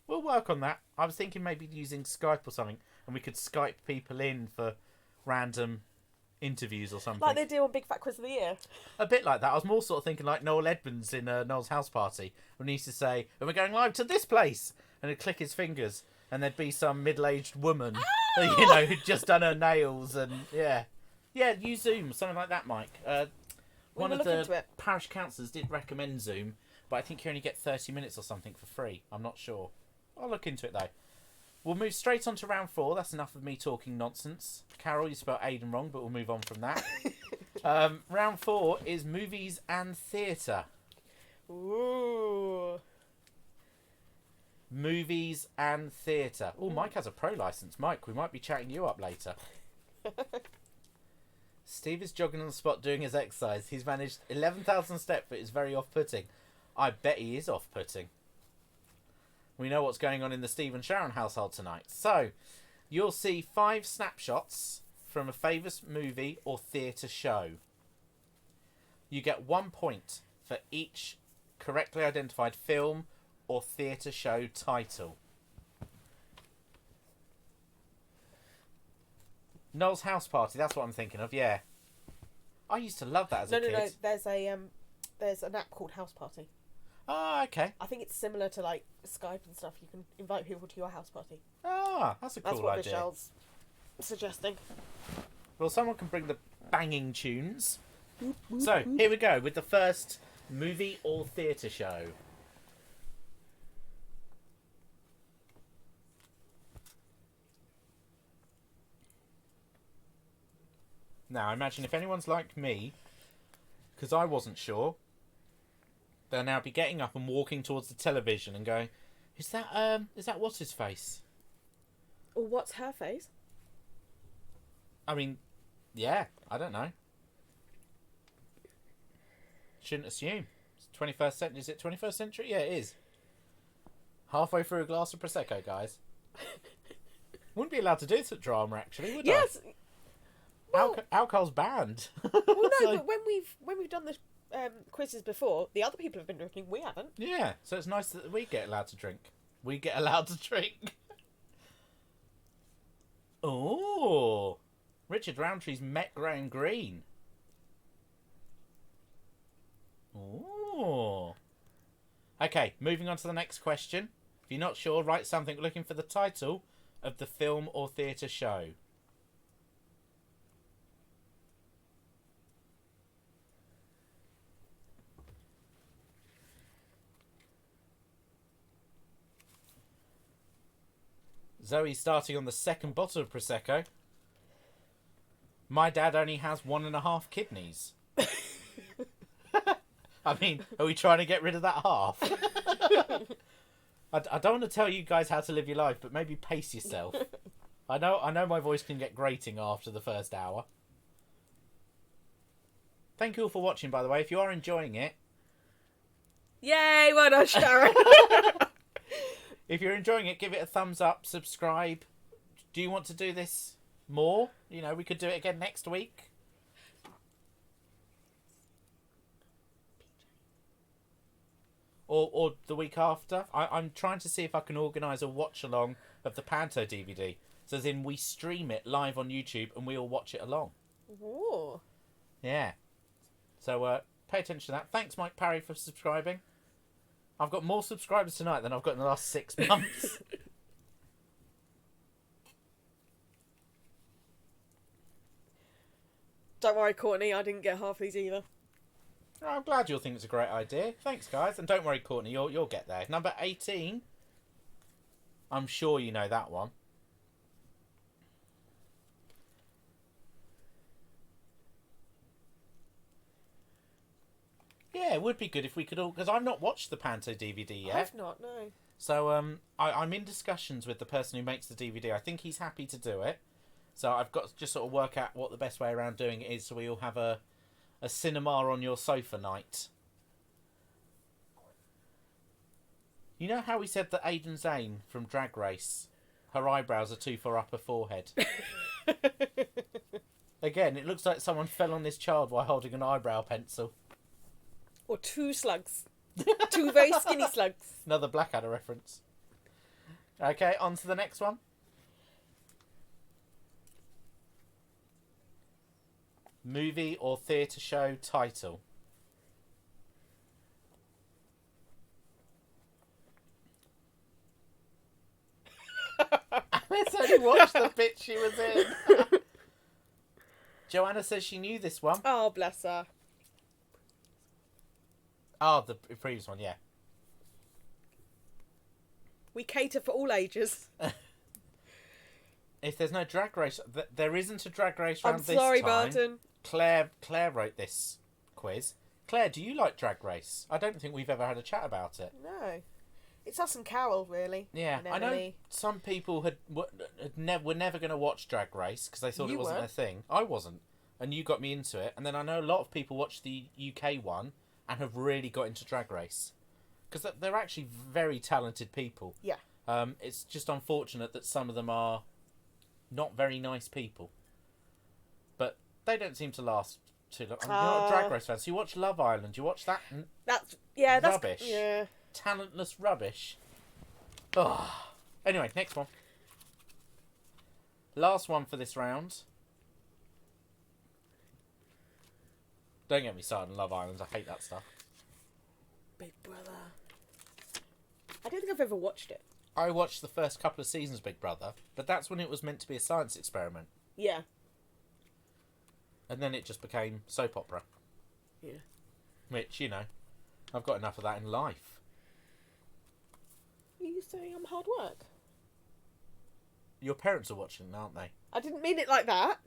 We'll work on that. I was thinking maybe using Skype or something, and we could Skype people in for random interviews or something. Like they do on Big Fat Quiz of the Year. A bit like that. I was more sort of thinking like Noel Edmonds in Noel's House Party, when he used to say, and we're going live to this place, and he'd click his fingers, and there'd be some middle-aged woman, who'd just done her nails, and yeah, use Zoom, something like that, Mike. One of the parish councillors did recommend Zoom, but I think you only get 30 minutes or something for free. I'm not sure. I'll look into it though. We'll move straight on to round 4. That's enough of me talking nonsense. Carol, you spelled Aidan wrong, but we'll move on from that. Round 4 is movies and theatre. Ooh. Movies and theatre. Oh, Mike has a pro licence. Mike, we might be chatting you up later. Steve is jogging on the spot doing his exercise. He's managed 11,000 steps, but it's very off-putting. I bet he is off-putting. We know what's going on in the Steve and Sharon household tonight. So, you'll see 5 snapshots from a favourite movie or theatre show. You get 1 point for each correctly identified film or theatre show title. Noel's House Party, that's what I'm thinking of, yeah. I used to love that as a kid. No, there's an app called House Party. Ah, okay. I think it's similar to like Skype and stuff. You can invite people to your house party. Ah, that's a cool idea. That's what Michelle's suggesting. Well, someone can bring the banging tunes. So, here we go with the first movie or theatre show. Now, imagine if anyone's like me, because I wasn't sure, they'll now be getting up and walking towards the television and going, is that what's his face? Or what's her face? I mean, yeah, I don't know. Shouldn't assume. It's 21st century. Is it 21st century? Yeah, it is. Halfway through a glass of Prosecco, guys. Wouldn't be allowed to do this at drama, actually, would Yes. I? Well, Alcohol's banned. well, no, So- but when we've done the quizzes before, the other people have been drinking. We haven't. Yeah, so it's nice that we get allowed to drink. We get allowed to drink. Oh, Richard Roundtree's Met Graham Green. Oh. Okay, moving on to the next question. If you're not sure, write something looking for the title of the film or theatre show. Zoe's starting on the second bottle of Prosecco. My dad only has 1.5 kidneys. I mean, are we trying to get rid of that half? I don't want to tell you guys how to live your life, but maybe pace yourself. I know my voice can get grating after the first hour. Thank you all for watching, by the way. If you are enjoying it, Yay! Well done, Sharon. if you're enjoying it, give it a thumbs up, subscribe. Do you want to do this more? You know, we could do it again next week. Or the week after. I'm trying to see if I can organise a watch-along of the Panto DVD. So as in, we stream it live on YouTube and we all watch it along. Ooh. Yeah. So pay attention to that. Thanks, Mike Parry, for subscribing. I've got more subscribers tonight than I've got in the last 6 months. Don't worry, Courtney. I didn't get half these either. I'm glad you'll think it's a great idea. Thanks, guys. And don't worry, Courtney, you'll get there. Number 18. I'm sure you know that one. Yeah, it would be good if we could all... Because I've not watched the Panto DVD yet. I've not, no. So I'm in discussions with the person who makes the DVD. I think he's happy to do it. So I've got to just sort of work out what the best way around doing it is so we all have a cinema on your sofa night. You know how we said that Aidan Zane from Drag Race, her eyebrows are too far up her forehead? Again, it looks like someone fell on this child while holding an eyebrow pencil. Or 2 slugs. 2 very skinny slugs. Another Blackadder reference. Okay, on to the next one. Movie or theatre show title. Let's only watch the bit she was in. Joanna says she knew this one. Oh, bless her. Oh, the previous one, yeah. We cater for all ages. If there's no drag race, there isn't a drag race round I'm this sorry, time. Barton. Claire wrote this quiz. Claire, do you like Drag Race? I don't think we've ever had a chat about it. No. It's us and Carol, really. Yeah, And I know Emily. some people were never going to watch Drag Race because they thought You it wasn't were. a thing. I wasn't, and you got me into it. And then I know a lot of people watch the UK one and have really got into Drag Race because they're actually very talented people. Yeah. It's just unfortunate that some of them are not very nice people, but they don't seem to last too long. You're not a Drag Race fan, so you watch Love Island. You watch that That's rubbish. Yeah. Talentless rubbish. Oh. Anyway, next one. Last one for this round. Don't get me started on Love Island. I hate that stuff. Big Brother. I don't think I've ever watched it. I watched the first couple of seasons of Big Brother, but that's when it was meant to be a science experiment. Yeah. And then it just became soap opera. Yeah. Which, you know, I've got enough of that in life. Are you saying I'm hard work? Your parents are watching, aren't they? I didn't mean it like that.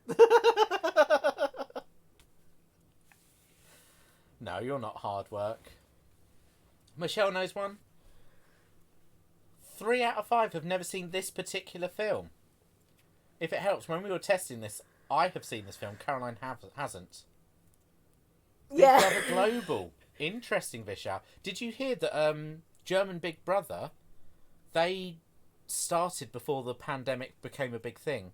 No, you're not hard work. Michelle knows one. 3 out of 5 have never seen this particular film. If it helps, when we were testing this, I have seen this film. Caroline hasn't. Big Yeah. Brother Global. Interesting, Vishal. Did you hear that German Big Brother they started before the pandemic became a big thing.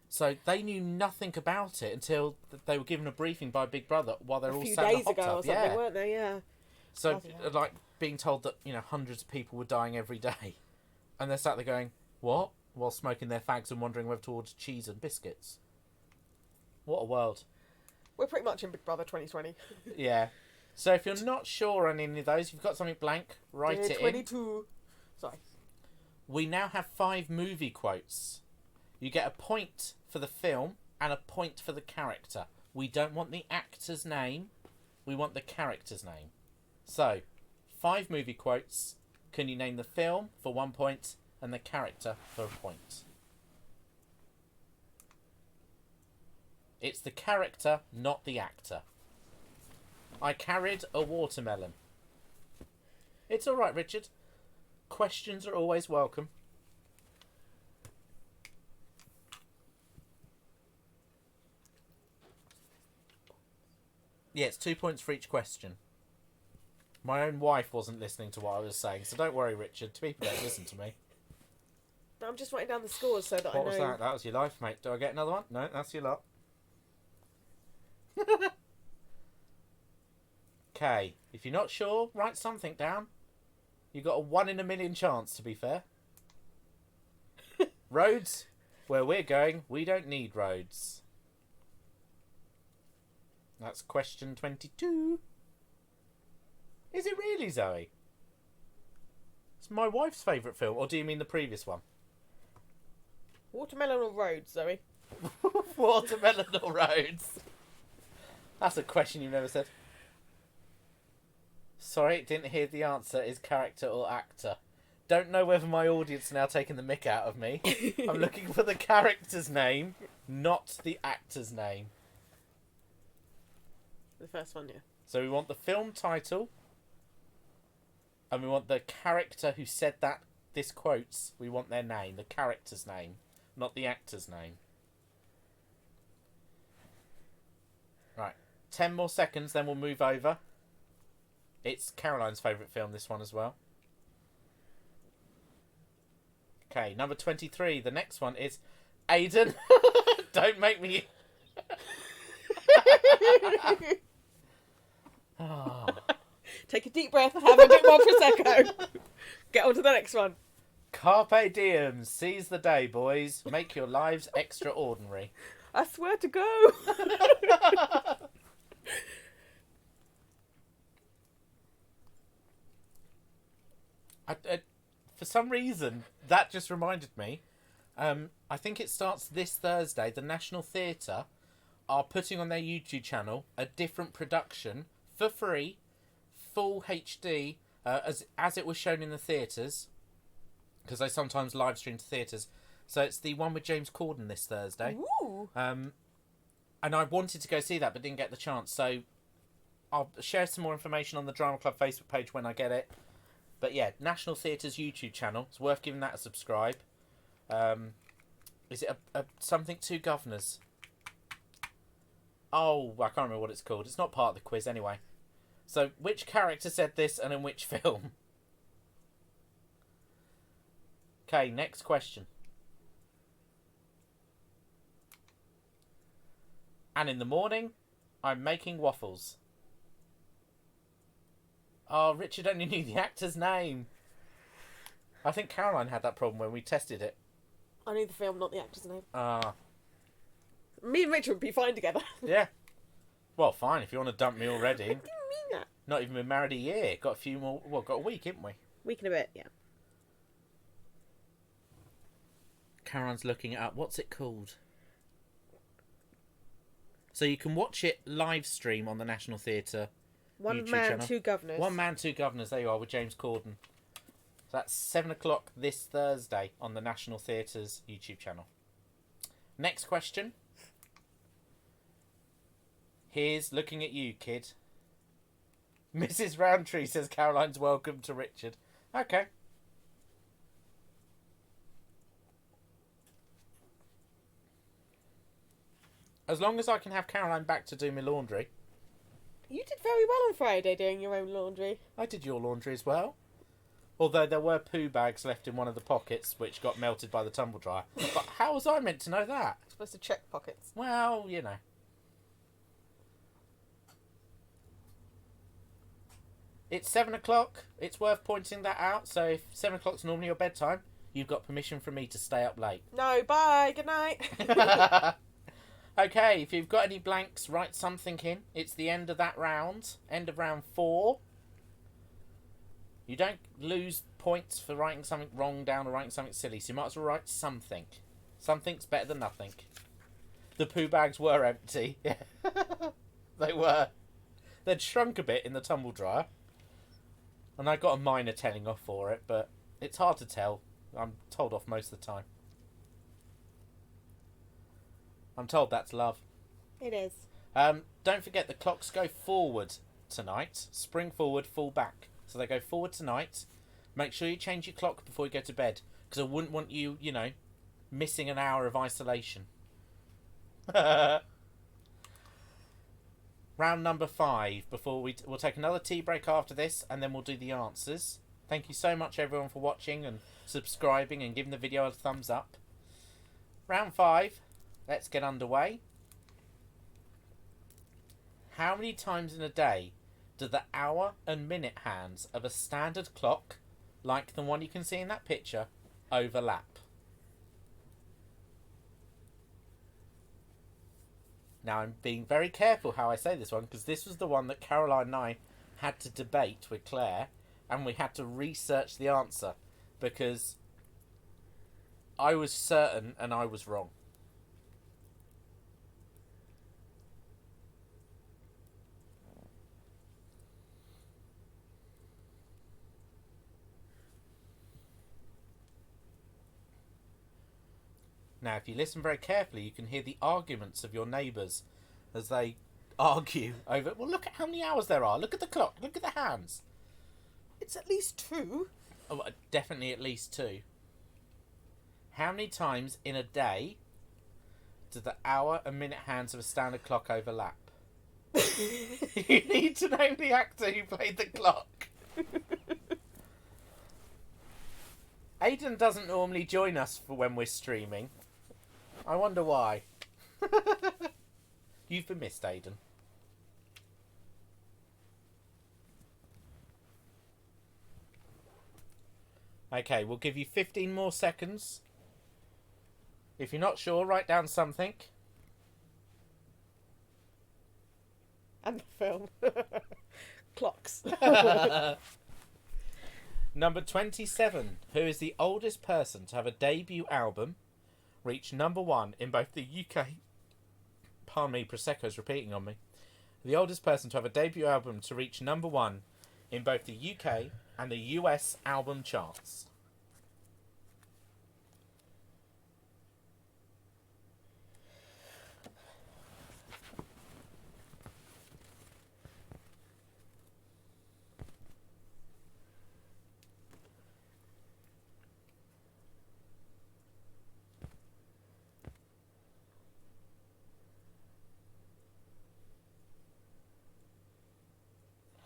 So they knew nothing about it until they were given a briefing by Big Brother while they're all sat in a hot tub. A few days ago or something, weren't they? Yeah. So, like, being told that, hundreds of people were dying every day. And they're sat there going, what? While smoking their fags and wondering whether to order cheese and biscuits. What a world. We're pretty much in Big Brother 2020. Yeah. So if you're not sure on any of those, if you've got something blank, write it 22. In. Sorry. We now have 5 movie quotes. You get a point for the film and a point for the character. We don't want the actor's name. We want the character's name. So, 5 movie quotes. Can you name the film for 1 point and the character for a point? It's the character, not the actor. I carried a watermelon. It's all right, Richard. Questions are always welcome. Yeah, it's 2 points for each question. My own wife wasn't listening to what I was saying, so don't worry, Richard. People don't listen to me. No, I'm just writing down the scores so that I know. What was that? That was your life, mate. Do I get another one? No, that's your lot. Okay, if you're not sure, write something down. You've got a 1 in a million chance, to be fair. Roads? Where we're going, we don't need roads. That's question 22. Is it really, Zoe? It's my wife's favourite film, or do you mean the previous one? Watermelon or roads, Zoe? Watermelon or roads? That's a question you've never said. Sorry, didn't hear the answer. Is character or actor? Don't know whether my audience are now taking the mick out of me. I'm looking for the character's name, not the actor's name. The first one, yeah. So we want the film title, and we want the character who said this quotes. We want their name, the character's name, not the actor's name. Right, 10 more seconds, then we'll move over. It's Caroline's favourite film, this one as well. Okay, number 23. The next one is Aiden. Don't make me... Oh. Take a deep breath, have a bit more Prosecco. Get on to the next one. Carpe diem. Seize the day, boys. Make your lives extraordinary. I swear to go. For some reason, that just reminded me. I think it starts this Thursday. The National Theatre are putting on their YouTube channel a different production for free, full HD, as it was shown in the theatres, because they sometimes live stream to theatres. So it's the one with James Corden this Thursday. Ooh. And I wanted to go see that, but didn't get the chance. So I'll share some more information on the Drama Club Facebook page when I get it. But yeah, National Theatre's YouTube channel. It's worth giving that a subscribe. Is it a something two governors? Oh, I can't remember what it's called. It's not part of the quiz anyway. So, which character said this and in which film? Okay, next question. And in the morning, I'm making waffles. Oh, Richard only knew the actor's name. I think Caroline had that problem when we tested it. I knew the film, not the actor's name. Ah. Me and Richard would be fine together. Yeah. Well, fine, if you want to dump me already. I didn't mean that. Not even been married a year. Got a few more... Well, got a week, haven't we? Week and a bit, yeah. Caroline's looking it up. What's it called? So you can watch it live stream on the National Theatre One YouTube Man, channel. Two Governors. One Man, Two Governors. There you are with James Corden. So that's 7 o'clock this Thursday on the National Theatre's YouTube channel. Next question. Here's looking at you, kid. Mrs. Roundtree says Caroline's welcome to Richard. Okay. As long as I can have Caroline back to do my laundry. You did very well on Friday doing your own laundry. I did your laundry as well. Although there were poo bags left in one of the pockets, which got melted by the tumble dryer. But how was I meant to know that? Supposed to check pockets. Well, you know. It's 7 o'clock. It's worth pointing that out. So if 7 o'clock's normally your bedtime, you've got permission from me to stay up late. No, bye. Good night. Okay, if you've got any blanks, write something in. It's the end of that round. End of round 4. You don't lose points for writing something wrong down or writing something silly, so you might as well write something. Something's better than nothing. The poo bags were empty. They were. They'd shrunk a bit in the tumble dryer. And I got a minor telling off for it, but it's hard to tell. I'm told off most of the time. I'm told that's love. It is. Don't forget the clocks go forward tonight. Spring forward, fall back. So they go forward tonight. Make sure you change your clock before you go to bed. Because I wouldn't want you, you know, missing an hour of isolation. Round number 5. We'll take another tea break after this. And then we'll do the answers. Thank you so much everyone for watching and subscribing and giving the video a thumbs up. Round 5. Let's get underway. How many times in a day do the hour and minute hands of a standard clock, like the one you can see in that picture, overlap? Now I'm being very careful how I say this one, because this was the one that Caroline and I had to debate with Claire, and we had to research the answer, because I was certain and I was wrong. Now, if you listen very carefully, you can hear the arguments of your neighbours as they argue over, well, look at how many hours there are. Look at the clock. Look at the hands. It's at least 2. Oh, definitely at least 2. How many times in a day do the hour and minute hands of a standard clock overlap? You need to name the actor who played the clock. Aidan doesn't normally join us for when we're streaming. I wonder why. You've been missed, Aidan. Okay, we'll give you 15 more seconds. If you're not sure, write down something. And the film. Clocks. Number 27. Who is the oldest person to have a debut album reach number 1 in both the UK... Pardon me, Prosecco's repeating on me. The oldest person to have a debut album to reach number 1 in both the UK and the US album charts.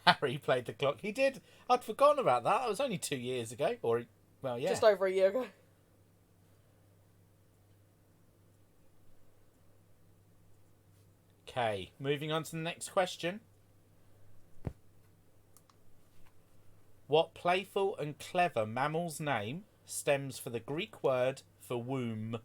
Harry played the clock. He did. I'd forgotten about that. That was only 2 years ago. Or, well, yeah. Just over a year ago. Okay, moving on to the next question. What playful and clever mammal's name stems for the Greek word for womb?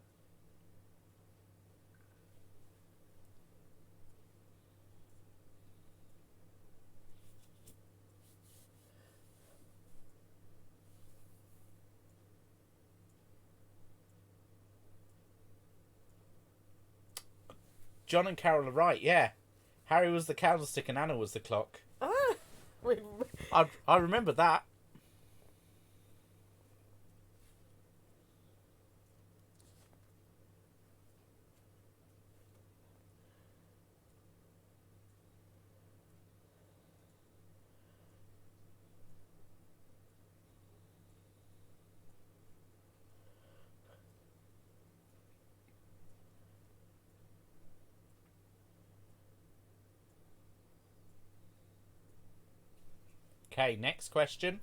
John and Carol are right, yeah. Harry was the candlestick and Anna was the clock. Ah! I remember that. Okay, next question.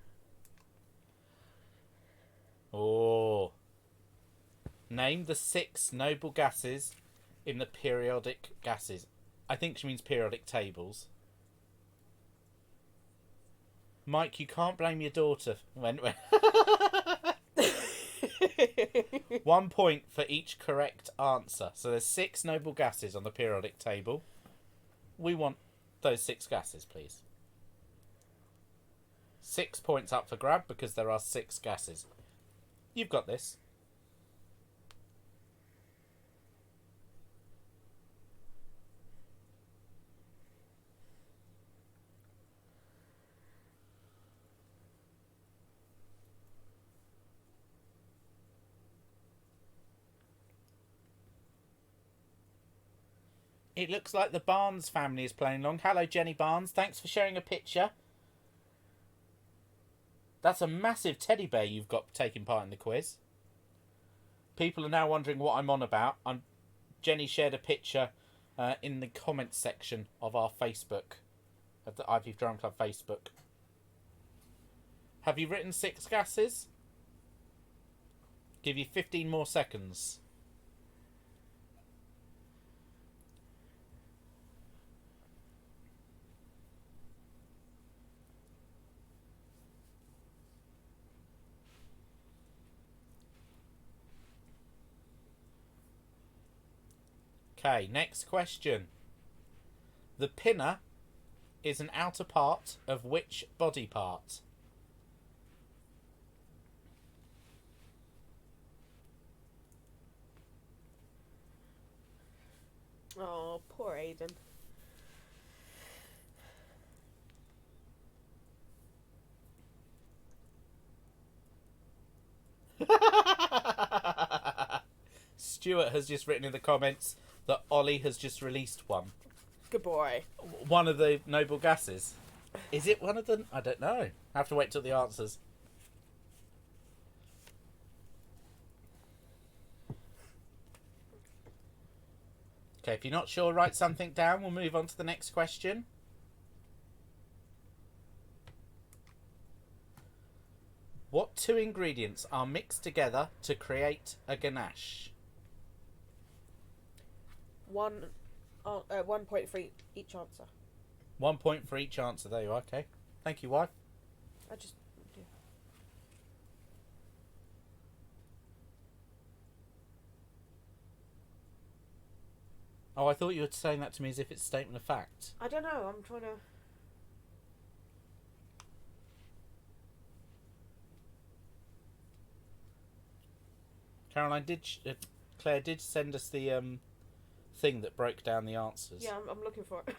Oh. Name the 6 noble gases in the periodic gases. I think she means periodic tables. Mike, you can't blame your daughter when 1 point for each correct answer. So there's 6 noble gases on the periodic table. We want those 6 gases, please. 6 points up for grab because there are 6 gases. You've got this. It looks like the Barnes family is playing along. Hello, Jenny Barnes. Thanks for sharing a picture. That's a massive teddy bear you've got taking part in the quiz. People are now wondering what I'm on about. Jenny shared a picture in the comments section of our Facebook, of the Ivy Drum Club Facebook. Have you written 6 gases? Give you 15 more seconds. Okay, next question. The pinna is an outer part of which body part? Oh, poor Aiden. Stuart has just written in the comments that Ollie has just released one. Good boy. One of the noble gases. Is it one of them? I don't know. I have to wait till the answers. Okay, if you're not sure, write something down. We'll move on to the next question. What 2 ingredients are mixed together to create a ganache? 1 point for each answer. 1 point for each answer. There you are. Okay. Thank you, wife. I just... Yeah. Oh, I thought you were saying that to me as if it's a statement of fact. I don't know. I'm trying to... Caroline, Claire did send us the thing that broke down the answers. Yeah, I'm looking for it.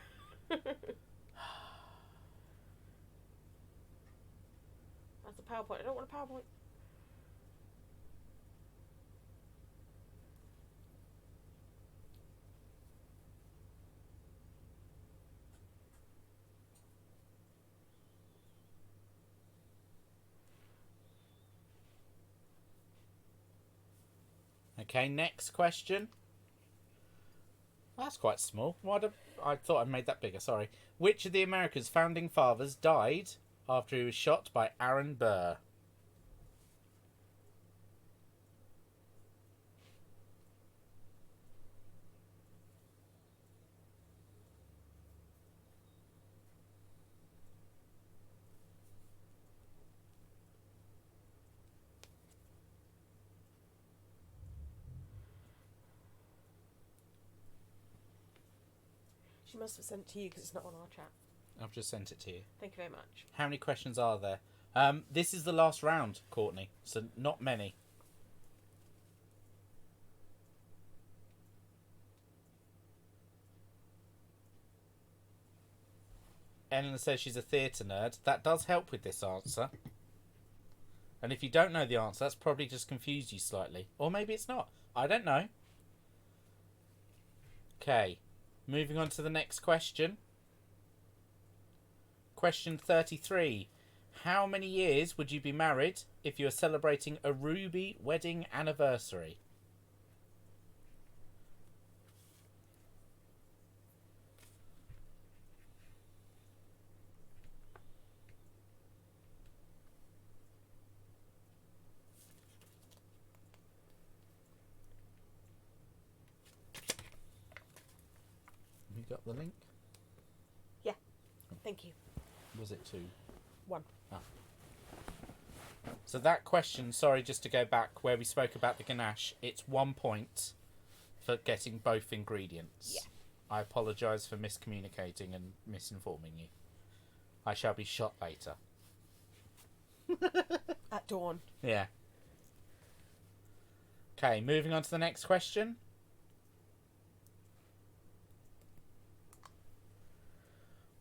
That's a PowerPoint. I don't want a PowerPoint. Okay, next question. That's quite small. I thought I made that bigger, sorry. Which of the America's founding fathers died after he was shot by Aaron Burr? She must have sent it to you because it's not on our chat. I've just sent it to you. Thank you very much. How many questions are there? This is the last round, Courtney, so not many. Eleanor says she's a theatre nerd. That does help with this answer. And if you don't know the answer, that's probably just confused you slightly. Or maybe it's not. I don't know. Okay. Moving on to the next question. Question 33. How many years would you be married if you were celebrating a ruby wedding anniversary? the link? Thank you. Was it 2? 1. So that question, sorry, just to go back where we spoke about the ganache, it's 1 point for getting both ingredients. Yeah. I apologise for miscommunicating and misinforming you. I shall be shot later. At dawn. Yeah. Okay, moving on to the next question.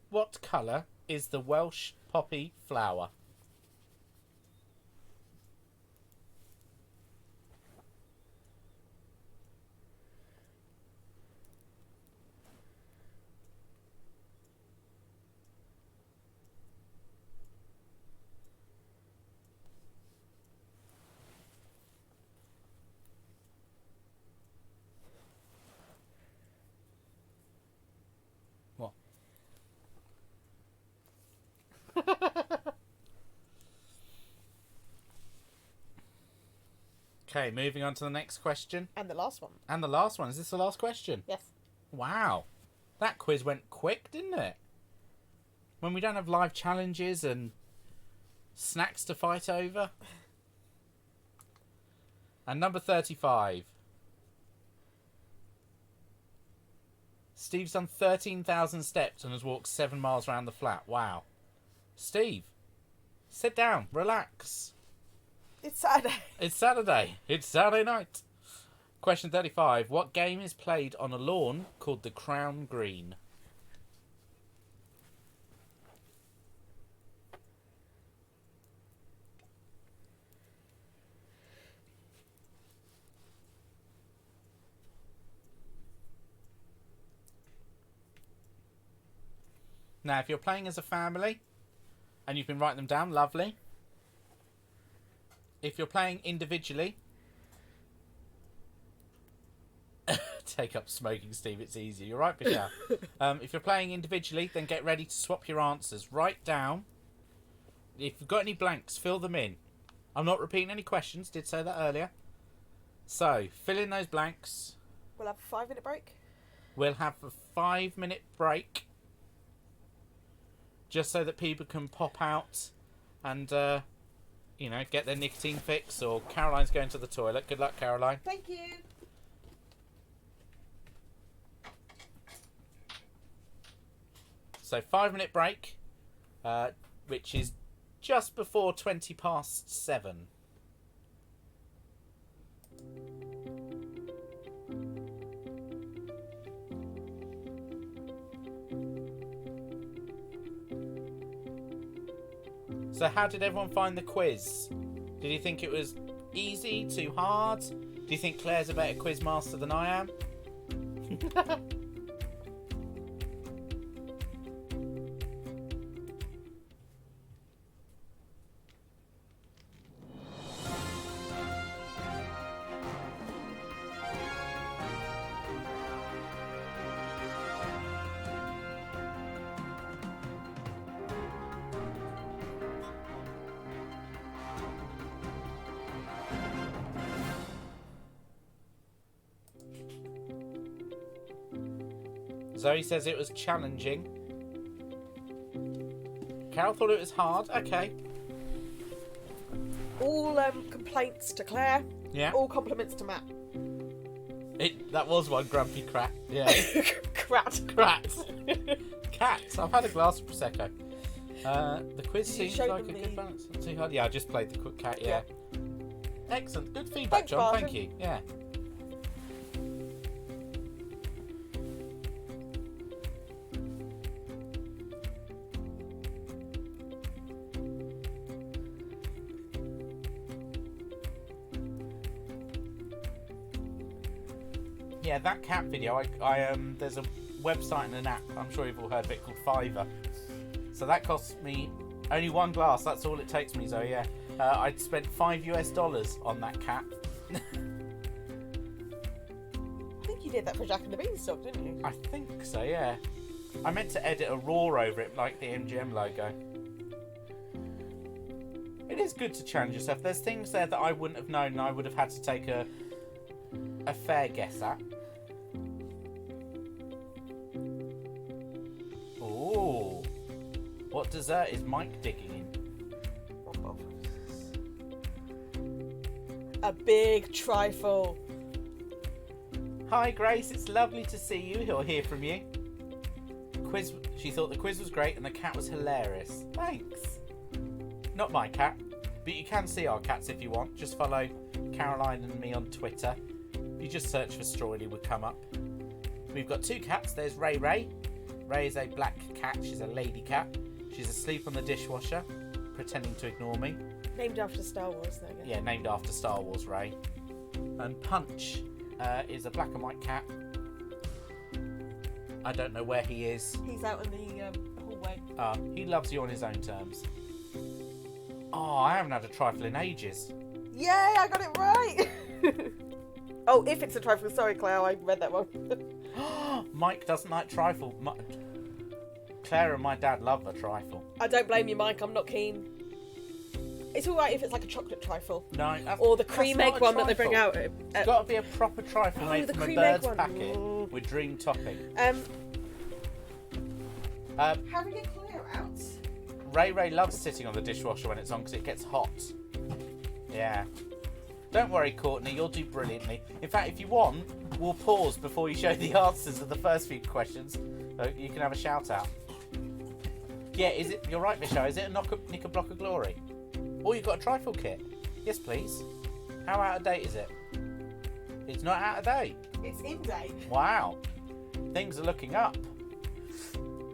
What colour is the Welsh poppy flower? What? Okay, moving on to the next question. And the last one. And the last one. Is this the last question? Yes. Wow. That quiz went quick, didn't it? When we don't have live challenges and snacks to fight over. And number 35. Steve's done 13,000 steps and has walked 7 miles around the flat. Wow. Steve, sit down, relax. It's Saturday. It's Saturday. It's Saturday night. Question 35. What game is played on a lawn called the Crown Green? Now, if you're playing as a family and you've been writing them down, lovely. If you're playing individually, take up smoking, Steve. It's easy. You're right, Bishal. If you're playing individually, then get ready to swap your answers. Write down. If you've got any blanks, fill them in. I'm not repeating any questions. Did say that earlier. So, fill in those blanks. We'll have a 5-minute break. We'll have a 5-minute break. Just so that people can pop out and, get their nicotine fix. Or Caroline's going to the toilet. Good luck, Caroline. Thank you. So 5-minute break, which is just before 7:20. So how did everyone find the quiz? Did you think it was easy, too hard? Do you think Claire's a better quiz master than I am? Zoe says it was challenging. Carol thought it was hard. Okay. All complaints to Claire. Yeah. All compliments to Matt. That was one grumpy crat. Yeah. Crat. Cats. I've had a glass of Prosecco. The quiz You seems showed like a them good the- balance. Not too hard. Yeah, I just played the quick cat. Yeah. Excellent. Good feedback, Thanks, John. Barton. Thank you. Yeah. Yeah, that cat video, I there's a website and an app, I'm sure you've all heard of it, called Fiverr. So that costs me only one glass, that's all it takes me, Zoe, yeah. I'd spent $5 on that cat. I think you did that for Jack and the Beanstalk, didn't you? I think so, yeah. I meant to edit a roar over it, like the MGM logo. It is good to challenge yourself. There's things there that I wouldn't have known and I would have had to take a fair guess at. What dessert is Mike digging in? A big trifle. Hi Grace, it's lovely to see you or hear from you. She thought the quiz was great and the cat was hilarious. Thanks. Not my cat, but you can see our cats if you want. Just follow Caroline and me on Twitter. If you just search for Streuli, would come up. We've got 2 cats. There's Ray Ray. Ray is a black cat. She's a lady cat. She's asleep on the dishwasher, pretending to ignore me. Named after Star Wars, though. Yeah, named after Star Wars, Ray. And Punch is a black and white cat. I don't know where he is. He's out in the hallway. He loves you on his own terms. Oh, I haven't had a trifle in ages. Yay, I got it right! Oh, if it's a trifle. Sorry, Claire, I read that wrong. Mike doesn't like trifle. Claire and my dad love a trifle. I don't blame you, Mike. I'm not keen. It's alright if it's like a chocolate trifle. No, or the cream egg one that they bring out. It's got to be a proper trifle made from a bird's packet with dream topping. Having a Claire out. Ray loves sitting on the dishwasher when it's on because it gets hot. Yeah. Don't worry, Courtney, you'll do brilliantly. In fact, if you want, we'll pause before you show the answers of the first few questions. So you can have a shout out. Yeah, is it? You're right, Michelle. Is it a Nick a Block of Glory? Oh, you've got a trifle kit. Yes, please. How out of date is it? It's not out of date. It's in date. Wow. Things are looking up.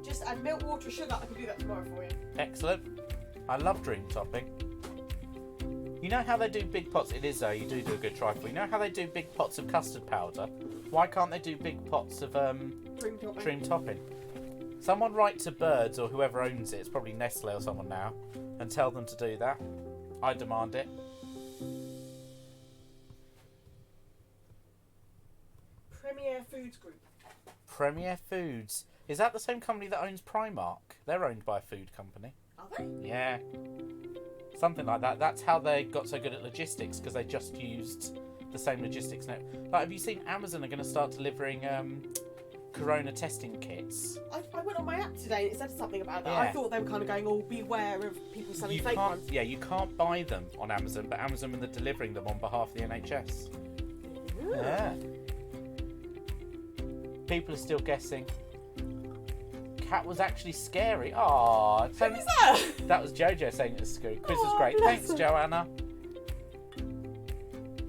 Just add milk, water, sugar. I can do that tomorrow for you. Excellent. I love dream topping. You know how they do big pots? It is though, you do a good trifle. You know how they do big pots of custard powder? Why can't they do big pots of dream topping? Someone write to Birds or whoever owns it, it's probably Nestle or someone now, and tell them to do that. I demand it. Premier Foods Group. Premier Foods. Is that the same company that owns Primark? They're owned by a food company. Are they? Yeah. Something like that. That's how they got so good at logistics, because they just used the same logistics now. Like, have you seen Amazon are going to start delivering corona testing kits? I went on my app today and it said something about that. Yeah. I thought they were kind of going, oh, beware of people selling fake ones. Yeah, you can't buy them on Amazon, but Amazon are delivering them on behalf of the NHS. Ooh. Yeah. People are still guessing. Cat was actually scary. Aww. Who was that? That was Jojo saying it was scary. Quiz was great. Bless Thanks, her. Joanna.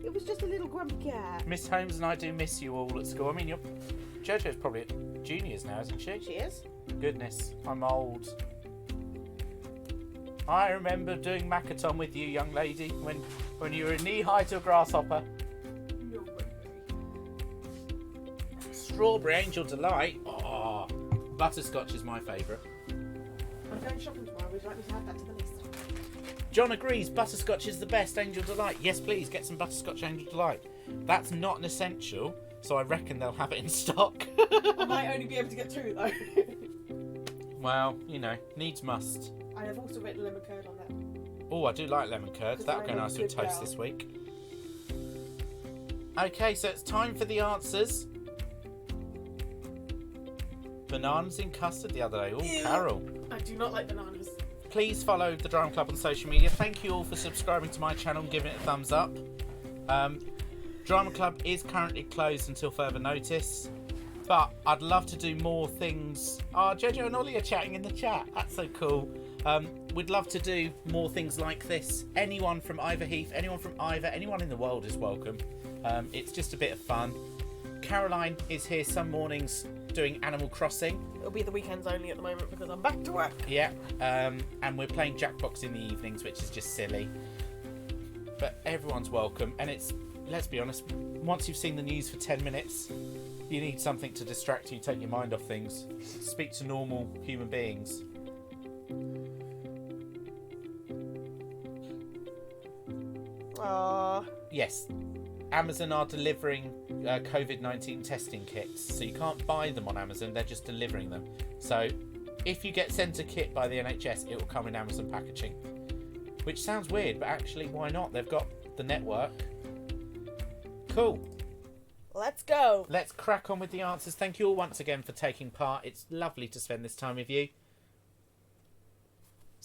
It was just a little grumpy cat. Miss Holmes and I do miss you all at school. I mean, Jojo's probably at juniors now, isn't she? She is. Goodness, I'm old. I remember doing Macathon with you, young lady, when you were knee-high to a grasshopper. No way. Strawberry Angel Delight. Oh, butterscotch is my favourite. I'm going shopping tomorrow. Would you like me to add that to the list? John agrees, butterscotch is the best Angel Delight. Yes, please, get some butterscotch Angel Delight. That's not an essential, so I reckon they'll have it in stock. I might only be able to get 2 though. Well, you know, needs must. I have also written lemon curd on that. Oh, I do like lemon curd. Because That'll I'm go a nice with good toast girl. this week. Okay, so it's time for the answers. Bananas in custard the other day. Oh, Ew. Carol. I do not like bananas. Please follow the Drama Club on social media. Thank you all for subscribing to my channel and giving it a thumbs up. Drama Club is currently closed until further notice, but I'd love to do more things. Oh, Jojo and Ollie are chatting in the chat. That's so cool. We'd love to do more things like this. Anyone from Iverheath, anyone from Ivor, anyone in the world is welcome. It's just a bit of fun. Caroline is here some mornings doing Animal Crossing. It'll be the weekends only at the moment because I'm back to work. Yeah, and we're playing Jackbox in the evenings, which is just silly. But everyone's welcome, and it's, let's be honest, once you've seen the news for 10 minutes, you need something to distract you, take your mind off things. Speak to normal human beings. Yes, Amazon are delivering Covid19 testing kits, so you can't buy them on Amazon, they're just delivering them. So if you get sent a kit by the NHS, it will come in Amazon packaging. Which sounds weird, but actually, why not? They've got the network. Cool. Let's go. Let's crack on with the answers. Thank you all once again for taking part. It's lovely to spend this time with you.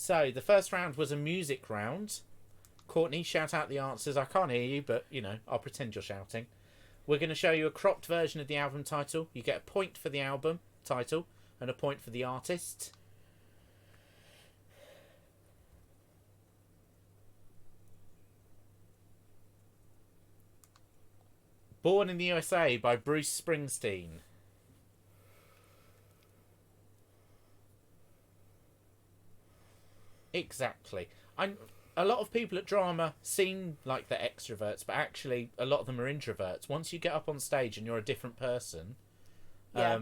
So, the first round was a music round. Courtney, shout out the answers. I can't hear you, but, you know, I'll pretend you're shouting. We're going to show you a cropped version of the album title. You get a point for the album title and a point for the artist. Born in the USA by Bruce Springsteen. Exactly. A lot of people at drama seem like they're extroverts, but actually a lot of them are introverts. Once you get up on stage and you're a different person... Yeah.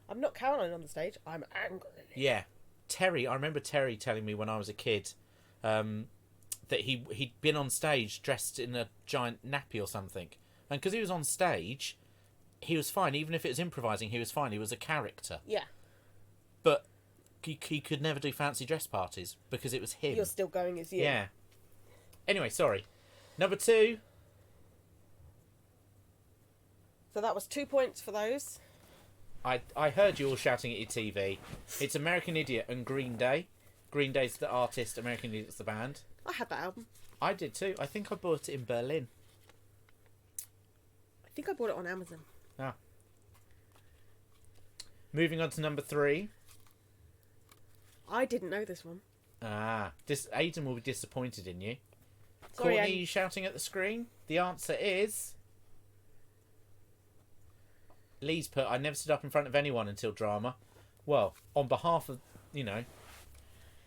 I'm not Caroline on the stage. I'm angry. Yeah. I remember Terry telling me when I was a kid that he'd been on stage dressed in a giant nappy or something. And because he was on stage, he was fine. Even if it was improvising, he was fine. He was a character. Yeah. But he could never do fancy dress parties because it was him. You're still going as you. Yeah. Anyway, sorry. Number 2. So that was 2 points for those. I heard you all shouting at your TV. It's American Idiot and Green Day. Green Day's the artist, American Idiot's the band. I had that album. I did too. I think I bought it in Berlin. I think I bought it on Amazon. Ah. Moving on to number 3. I didn't know this one. Aidan will be disappointed in you. Sorry, Courtney, are you shouting at the screen? The answer is... Lee's put, I never stood up in front of anyone until drama. Well, on behalf of, you know,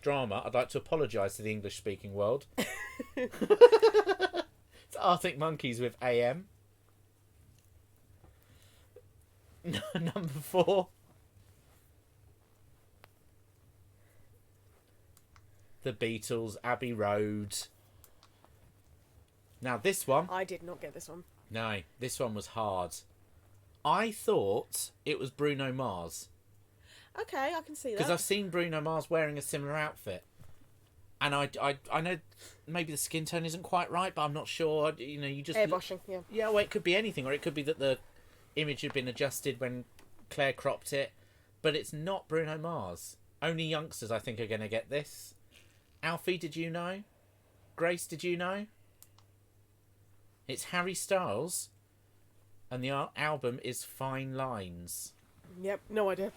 drama, I'd like to apologise to the English-speaking world. It's Arctic Monkeys with AM. Number 4. The Beatles, Abbey Road. Now this one... I did not get this one. No, this one was hard. I thought it was Bruno Mars. Okay, I can see that. Because I've seen Bruno Mars wearing a similar outfit. And I know maybe the skin tone isn't quite right, but I'm not sure. You know, you just... Airbrushing, yeah. Yeah, well, it could be anything. Or it could be that the image had been adjusted when Claire cropped it. But it's not Bruno Mars. Only youngsters, I think, are going to get this. Alfie, did you know? Grace, did you know? It's Harry Styles. And the album is Fine Lines. Yep, no idea.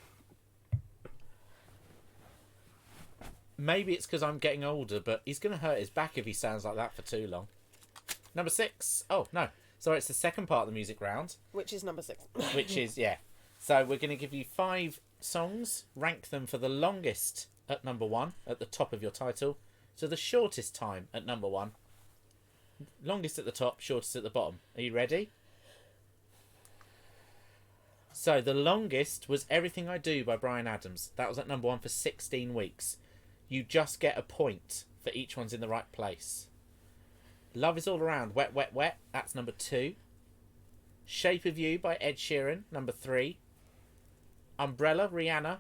Maybe it's because I'm getting older, but he's going to hurt his back if he sounds like that for too long. Number 6. Oh, no. Sorry, it's the second part of the music round. Which is number 6. Which is, yeah. So we're going to give you 5 songs. Rank them for the longest at number 1, at the top of your title, to the shortest time at number 1. Longest at the top, shortest at the bottom. Are you ready? So the longest was Everything I Do by Bryan Adams. That was at number 1 for 16 weeks. You just get a point for each one's in the right place. Love Is All Around, Wet, Wet, Wet. That's number 2. Shape of You by Ed Sheeran, number 3. Umbrella, Rihanna,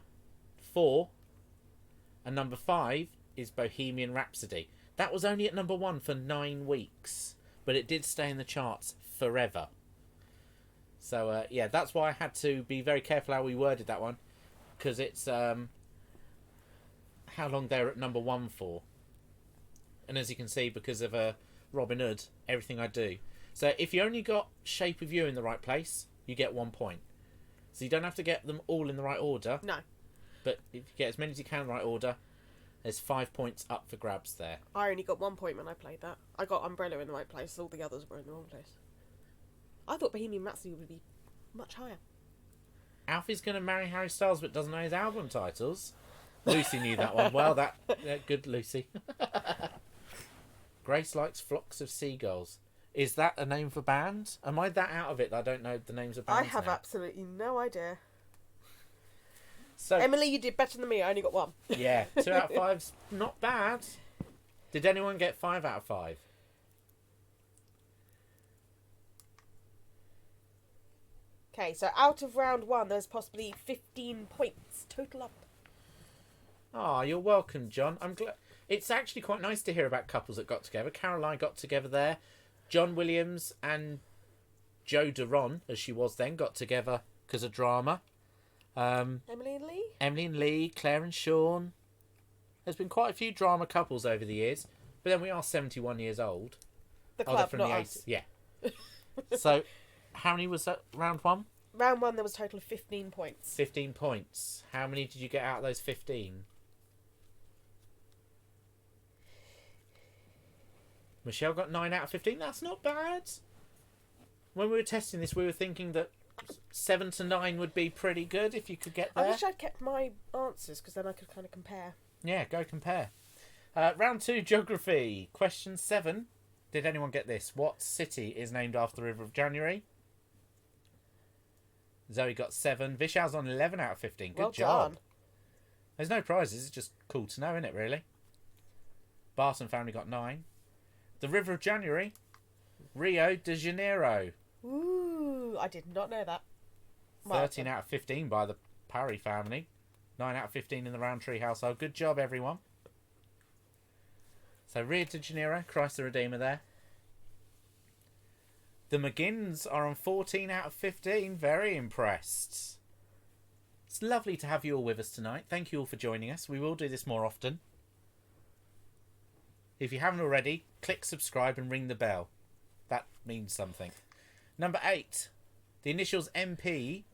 4. And number 5 is Bohemian Rhapsody. That was only at number 1 for 9 weeks. But it did stay in the charts forever. So, yeah, that's why I had to be very careful how we worded that one. Because it's how long they're at number 1 for. And as you can see, because of Robin Hood, Everything I Do. So if you only got Shape of You in the right place, you get 1 point. So you don't have to get them all in the right order. No. But if you get as many as you can in the right order, there's 5 points up for grabs there. I only got 1 point when I played that. I got Umbrella in the right place, all the others were in the wrong place. I thought Bohemian Rhapsody would be much higher. Alfie's going to marry Harry Styles but doesn't know his album titles. Lucy knew that one well. Good, Lucy. Grace likes flocks of seagulls. Is that a name for band? Am I that out of it that I don't know the names of bands I have now? absolutely no idea. So Emily, you did better than me. I only got 1. Yeah, 2 out of 5's not bad. Did anyone get 5 out of 5? Okay, so out of round 1, there's possibly 15 points total up. Oh, you're welcome, John. I'm glad. It's actually quite nice to hear about couples that got together. Caroline got together there. John Williams and Joe Deron, as she was then, got together because of drama. Emily and Lee? Emily and Lee, Claire and Sean. There's been quite a few drama couples over the years, but then we are 71 years old. The they're club, from not the us. 80s. Yeah. So, how many was that? Round 1? Round 1, there was a total of 15 points. 15 points. How many did you get out of those 15? Michelle got 9 out of 15. That's not bad. When we were testing this, we were thinking that 7 to 9 would be pretty good if you could get there. I wish I'd kept my answers, because then I could kind of compare. Yeah, go compare. Round 2, geography. Question 7. Did anyone get this? What city is named after the River of January? Zoe got 7. Vishal's on 11 out of 15. Good Well job. done. There's no prizes. It's just cool to know, isn't it, really? Barton family got 9. The River of January. Rio de Janeiro. Ooh, I did not know that. 13 out of 15 by the Parry family. 9 out of 15 in the Roundtree household. Good job, everyone. So Rio de Janeiro, Christ the Redeemer there. The McGinns are on 14 out of 15. Very impressed. It's lovely to have you all with us tonight. Thank you all for joining us. We will do this more often. If you haven't already, click subscribe and ring the bell. That means something. Number 8. The initials MP.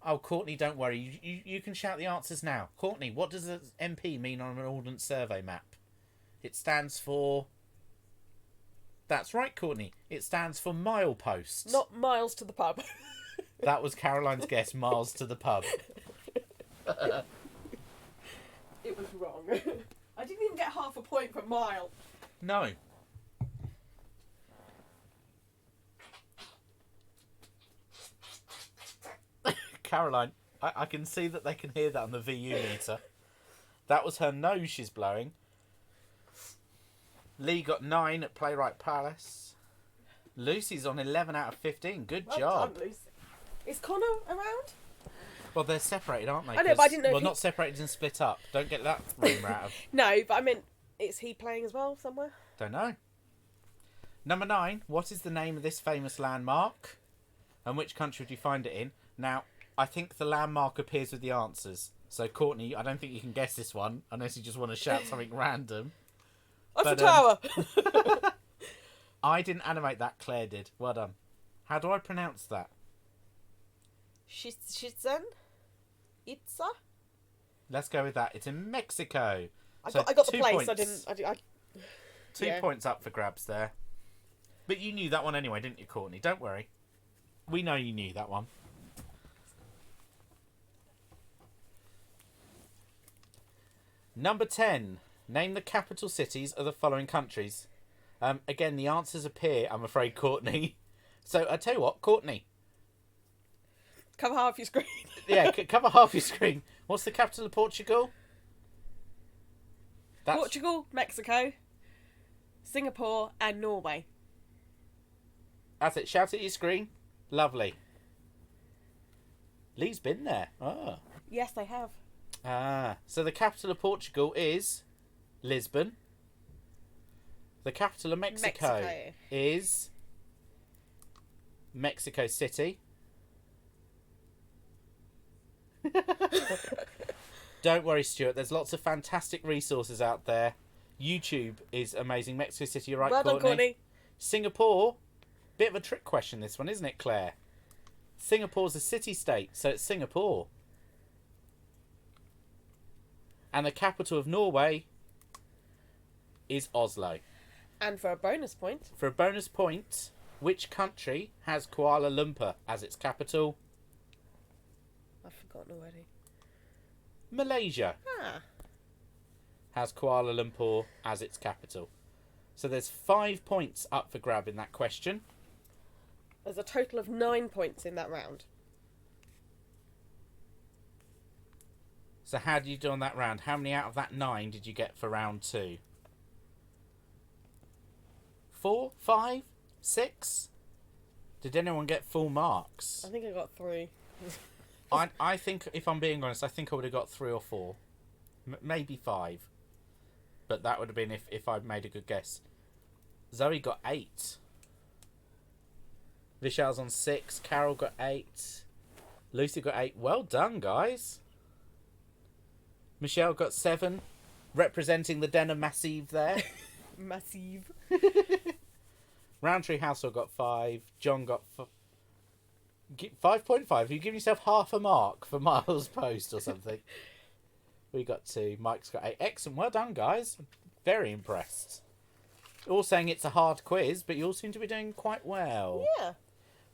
Oh, Courtney, don't worry. You can shout the answers now. Courtney, what does the MP mean on an Ordnance Survey map? It stands for... That's right, Courtney. It stands for milepost. Not miles to the pub. That was Caroline's guess, miles to the pub. It was wrong. I didn't even get half a point for mile. No. Caroline, I can see that they can hear that on the VU meter. That was her nose she's blowing. Lee got 9 at Playwright Palace. Lucy's on 11 out of 15. Good Well job. done, Lucy. Is Connor around? Well, they're separated, aren't they? I know, but I didn't know Well, if he- not separated and split up. Don't get that rumour out of... No, but I meant, is he playing as well somewhere? Don't know. Number 9. What is the name of this famous landmark? And which country do you find it in? Now, I think the landmark appears with the answers. So, Courtney, I don't think you can guess this one, unless you just want to shout something random. Eiffel But, Tower! I didn't animate that, Claire did. Well done. How do I pronounce that? Shizen? Itza? Let's go with that. It's in Mexico. I So got the 2 place, points. 2 yeah. points up for grabs there. But you knew that one anyway, didn't you, Courtney? Don't worry. We know you knew that one. Number 10. Name the capital cities of the following countries. Again, the answers appear, I'm afraid, Courtney. So, I tell you what, Courtney. Cover half your screen. Yeah, cover half your screen. What's the capital of Portugal? Portugal, Mexico, Singapore, and Norway. That's it. Shout at your screen. Lovely. Lee's been there. Ah. Yes, they have. So the capital of Portugal is Lisbon. The capital of Mexico. Is Mexico City. Don't worry, Stuart. There's lots of fantastic resources out there. YouTube is amazing. Mexico City, you're right, Well done, Courtney. Singapore. Bit of a trick question, this one, isn't it, Claire? Singapore's a city-state, so it's Singapore. And the capital of Norway is Oslo. And for a bonus point, For a bonus point, which country has Kuala Lumpur as its capital? I've forgotten already. Malaysia has Kuala Lumpur as its capital. So there's 5 points up for grab in that question. There's a total of 9 points in that round. So how did you do on that round? How many out of that 9 did you get for round 2? 4? 5? 6? Did anyone get full marks? I think I got 3. I think, if I'm being honest, I think I would have got 3 or 4. Maybe 5. But that would have been if I'd made a good guess. Zoe got 8. Vishal's on 6. Carol got 8. Lucy got 8. Well done, guys. Michelle got 7. representing the Den of Massive there. Massive. Roundtree Household got 5. John got 5.5. You give yourself half a mark for Miles' post or something. We got 2. Mike's got 8. Excellent. Well done, guys. Very impressed. All saying it's a hard quiz, but you all seem to be doing quite well. Yeah.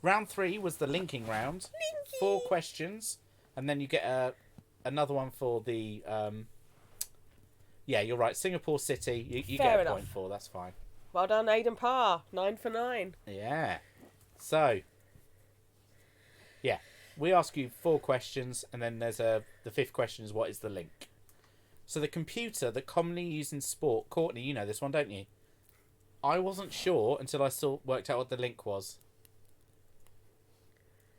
Round 3 was the linking round. Linky. 4 questions, and then you get another one for the... yeah, you're right. Singapore City, you Fair get a enough. point for. That's fine. Well done, Aidan Parr. 9 for 9. Yeah. So, yeah. We ask you 4 questions, and then there's the 5th question is what is the link? So the computer that commonly used in sport... Courtney, you know this one, don't you? I wasn't sure until I worked out what the link was.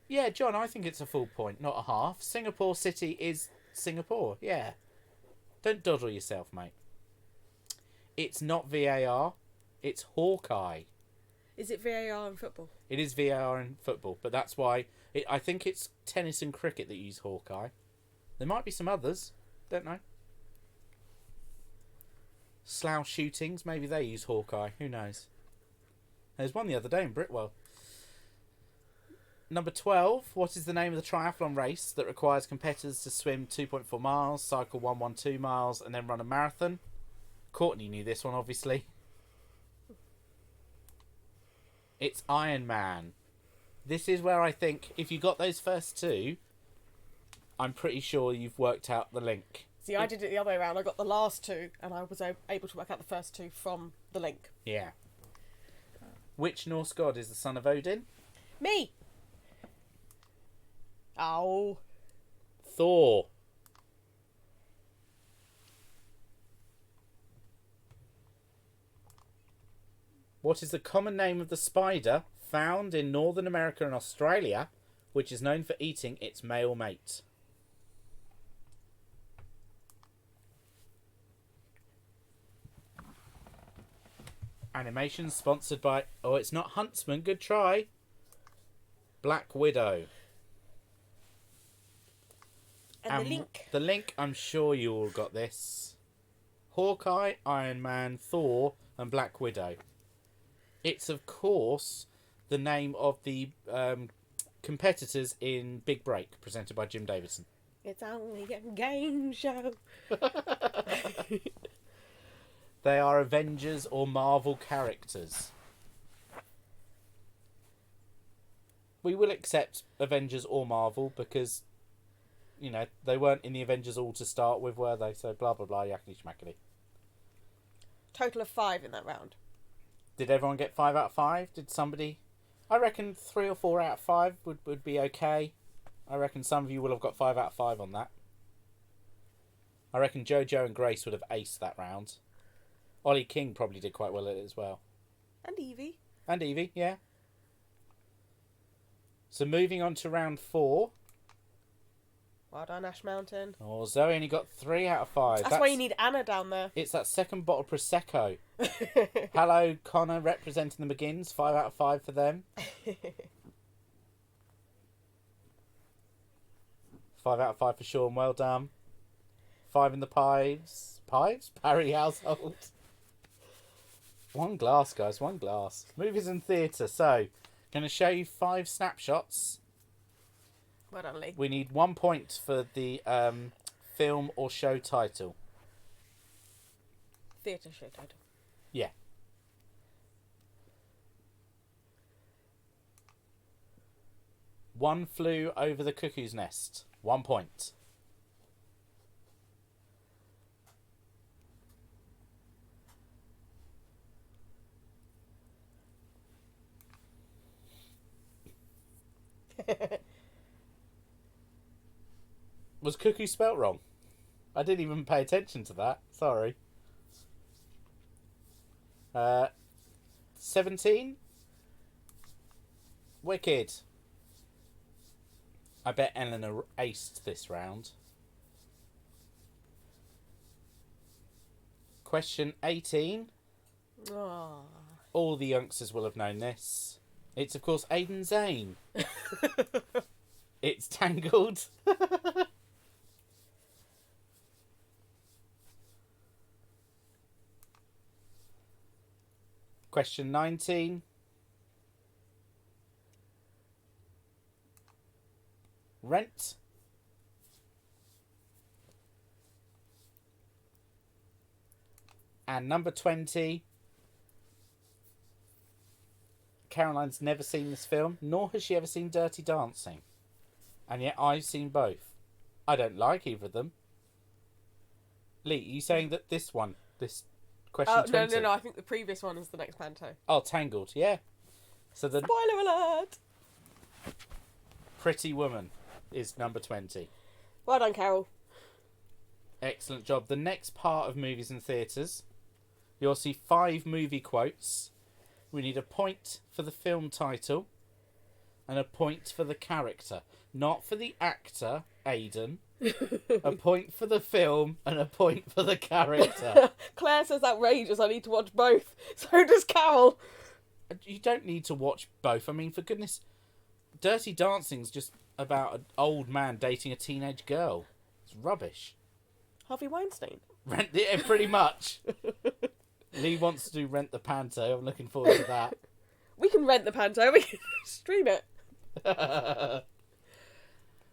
Yeah, John, I think it's a full point, not a half. Singapore City is Singapore, yeah. Don't dawdle yourself, mate. It's not VAR, it's Hawkeye. Is it VAR in football? It is VAR in football, but that's why... I think it's tennis and cricket that use Hawkeye. There might be some others, don't know. Slough shootings, maybe they use Hawkeye, who knows. There's one the other day in Britwell. Number 12, what is the name of the triathlon race that requires competitors to swim 2.4 miles, cycle 112 miles, and then run a marathon? Courtney knew this one, obviously. It's Ironman. This is where I think, if you got those first 2, I'm pretty sure you've worked out the link. See, I did it the other way around. I got the last 2, and I was able to work out the first 2 from the link. Yeah. Which Norse god is the son of Odin? Me! Oh. Thor. What is the common name of the spider found in Northern America and Australia, which is known for eating its male mate? Animation sponsored by... Oh, it's not Huntsman. Good try. Black Widow. And the link. The link, I'm sure you all got this. Hawkeye, Iron Man, Thor, and Black Widow. It's, of course, the name of the competitors in Big Break, presented by Jim Davidson. It's only a game show. They are Avengers or Marvel characters. We will accept Avengers or Marvel because, you know, they weren't in the Avengers all to start with, were they? So blah, blah, blah, yakety schmackety. Total of 5 in that round. Did everyone get 5 out of 5? Did somebody... I reckon 3 or 4 out of 5 would be okay. I reckon some of you will have got 5 out of 5 on that. I reckon Jojo and Grace would have aced that round. Ollie King probably did quite well at it as well. And Evie. And Evie, yeah. So moving on to round 4. Well done, Ash Mountain. Oh, Zoe only got 3 out of 5. That's why you need Anna down there. It's that second bottle of Prosecco. Hello, Connor, representing the McGinns. 5 out of 5 for them. 5 out of 5 for Sean. Well done. 5 in the Pives. Pives? Parry household. 1 glass, guys. 1 glass. Movies and theatre. So, going to show you 5 snapshots. Well done, Lee. We need 1 point for the film or show title. Theatre show title. Yeah. One Flew Over the Cuckoo's Nest. 1 point. Was cuckoo spelt wrong? I didn't even pay attention to that. Sorry. 17. Wicked. I bet Eleanor aced this round. Question 18. Aww. All the youngsters will have known this. It's, of course, Aidan Zane. It's Tangled. Question 19. Rent. And number 20. Caroline's never seen this film, nor has she ever seen Dirty Dancing. And yet I've seen both. I don't like either of them. Lee, are you saying that this question 20? No, I think the previous one is the next panto. Oh, Tangled, yeah. So the Spoiler alert! Pretty Woman is number 20. Well done, Carol. Excellent job. The next part of movies and theatres, you'll see 5 movie quotes. We need a point for the film title and a point for the character. Not for the actor, Aidan. A point for the film and a point for the character. Claire says outrageous, I need to watch both. So does Carol. You don't need to watch both. I mean, for goodness, Dirty Dancing's just about an old man dating a teenage girl. It's rubbish. Harvey Weinstein. Yeah, pretty much. Lee wants to do Rent the Panto. I'm looking forward to that. We can rent the panto. We can stream it.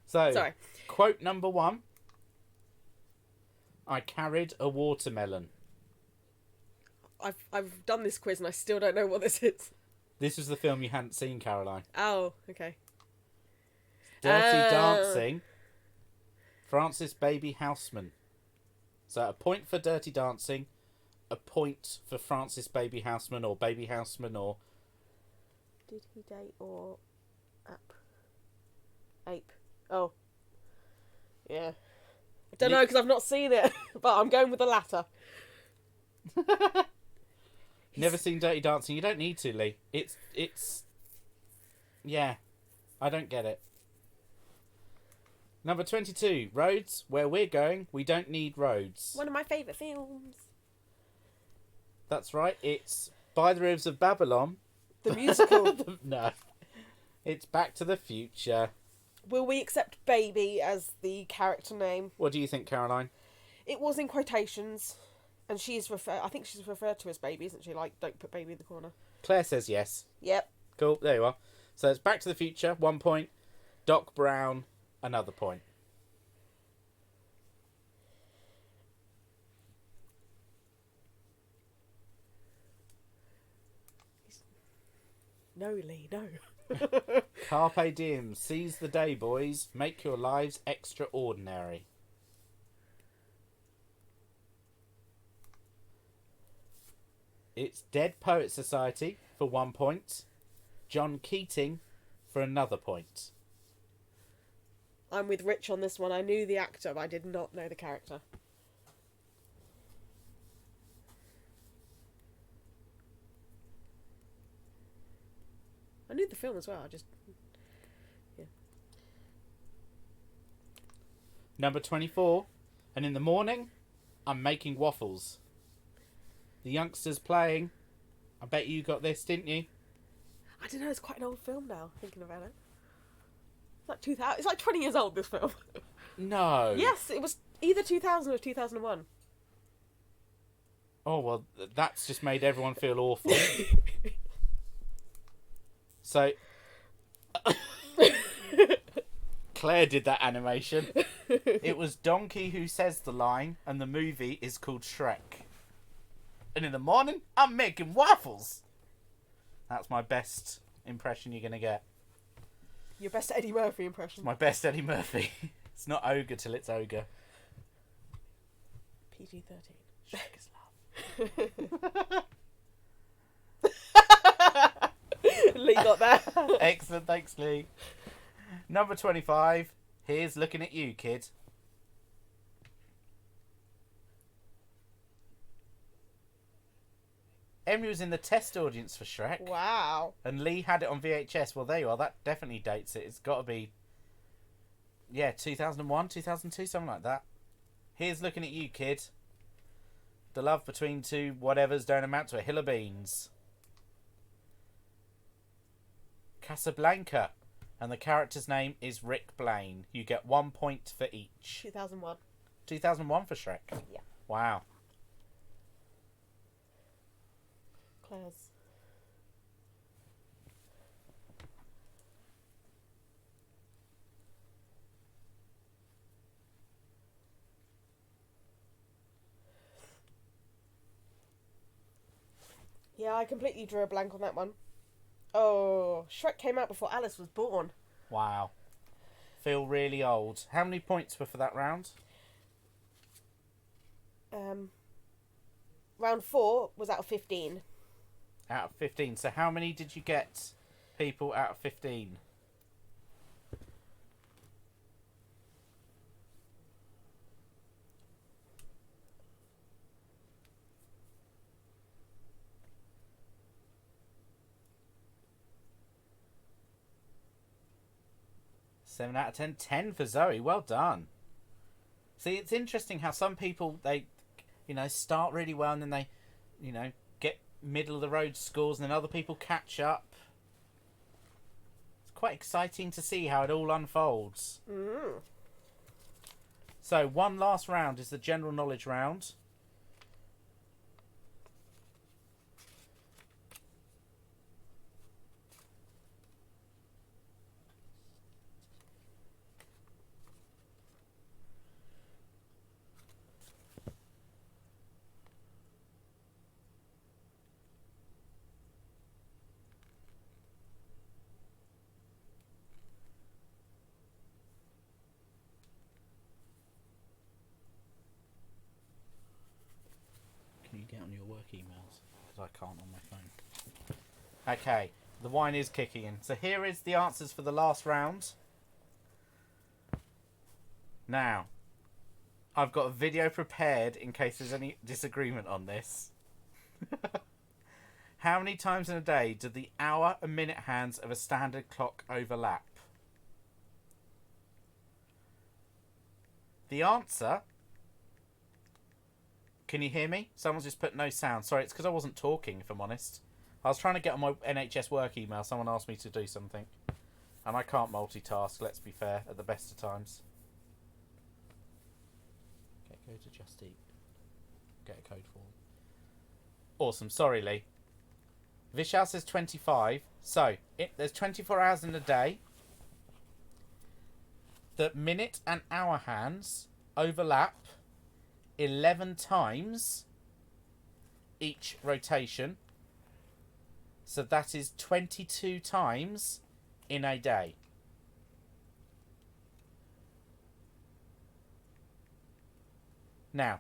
So, Sorry. Quote number 1. I carried a watermelon. I've done this quiz and I still don't know what this is. This was the film you hadn't seen, Caroline. Oh, okay. Dirty Dancing. Francis Baby Houseman. So a point for Dirty Dancing, a point for Francis Baby Houseman or Baby Houseman or... Did he date or... Ape. Oh. Yeah. I don't know because I've not seen it, but I'm going with the latter. Never seen Dirty Dancing. You don't need to, Lee. It's... Yeah. I don't get it. Number 22. Roads. Where we're going, we don't need roads. One of my favourite films. That's right. It's By the Rivers of Babylon. The musical. No. It's Back to the Future. Will we accept baby as the character name? What do you think, Caroline? It was in quotations. And I think she's referred to as baby, isn't she? Like, don't put baby in the corner. Claire says yes. Yep. Cool, there you are. So it's Back to the Future, 1 point. Doc Brown, another point. No, Lee, no. Carpe diem, seize the day, boys. Make your lives extraordinary. It's Dead Poet Society for 1 point. John Keating for another point. I'm with Rich on this one. I knew the actor, but I did not know the character. I knew the film as well. Yeah. Number 24. And in the morning, I'm making waffles. The youngsters playing. I bet you got this, didn't you? I don't know. It's quite an old film now. Thinking about it, it's like 2000. It's like 20 years old. This film. No. Yes, it was either 2000 or 2001. Oh well, that's just made everyone feel awful. So, Claire did that animation. It was Donkey who says the line, and the movie is called Shrek. And in the morning, I'm making waffles. That's my best impression you're going to get. Your best Eddie Murphy impression. My best Eddie Murphy. It's not ogre till it's ogre. PG-13. Shrek is love. Lee got that. Excellent, thanks Lee. Number 25. Here's looking at you, kid. Emily was in the test audience for Shrek. Wow. And Lee had it on VHS. Well, there you are. That definitely dates it. It's got to be, 2001, 2002, something like that. Here's looking at you, kid. The love between two whatevers don't amount to a hill of beans. Casablanca. And the character's name is Rick Blaine. You get 1 point for each. 2001. 2001 for Shrek? Yeah. Wow. Claire's. Yeah, I completely drew a blank on that one. Oh, Shrek came out before Alice was born. Wow. Feel really old. How many points were for that round? Round 4 was out of 15. Out of 15. So how many did you get, people, out of 15? Seven out of 10. 10 for Zoe. Well done. See, it's interesting how some people, they, start really well and then they, get middle of the road scores and then other people catch up. It's quite exciting to see how it all unfolds. Mm. So, one last round is the general knowledge round. Can you get on your work emails? Because I can't on my phone. Okay, the wine is kicking in. So here is the answers for the last round. Now, I've got a video prepared in case there's any disagreement on this. How many times in a day do the hour and minute hands of a standard clock overlap? The answer... Can you hear me? Someone's just put no sound. Sorry, it's because I wasn't talking, if I'm honest. I was trying to get on my NHS work email. Someone asked me to do something. And I can't multitask, let's be fair, at the best of times. Okay, go to Just Eat. Get a code for them. Awesome. Sorry, Lee. Vishal says 25. So, there's 24 hours in a day. The minute and hour hands overlap 11 times each rotation. So that is 22 times in a day. Now,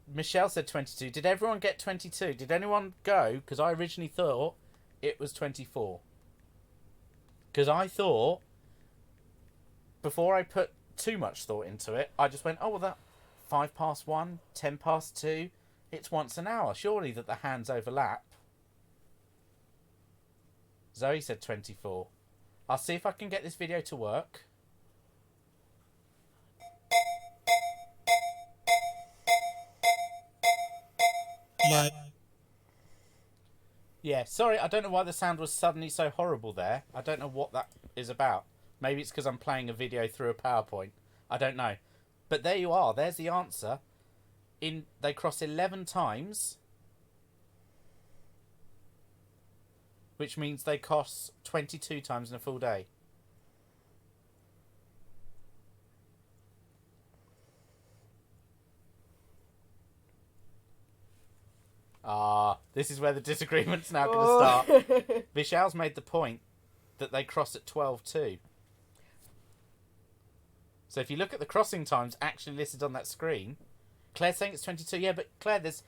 Michelle said 22. Did everyone get 22? Did anyone go? Because I originally thought it was 24. Because I thought, before I put too much thought into it, I just went, oh, well, that 5 past 1, 10 past 2, it's once an hour. Surely that the hands overlap. Zoe said 24. I'll see if I can get this video to work. Yeah, sorry, I don't know why the sound was suddenly so horrible there. I don't know what that is about. Maybe it's because I'm playing a video through a PowerPoint. I don't know. But there you are. There's the answer. They cross 11 times, which means they cross 22 times in a full day. This is where the disagreement's now going to start. Vishal's made the point that they cross at 12 too. So if you look at the crossing times actually listed on that screen, Claire's saying it's 22. Yeah, but Claire, there's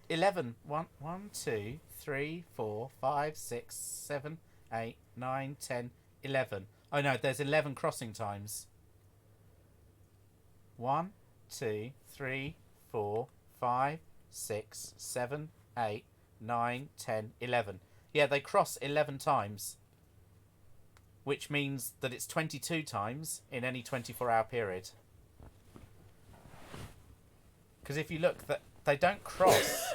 11. 1, 2, 3, 4, 5, 6, 7, 8, 9, 10, 11. Oh no, there's 11 crossing times. 1, 2, 3, 4, 5, 6, 7, 8, 9, 10, 11. Yeah, they cross 11 times. Which means that it's 22 times in any 24-hour period. Because if you look, they don't cross.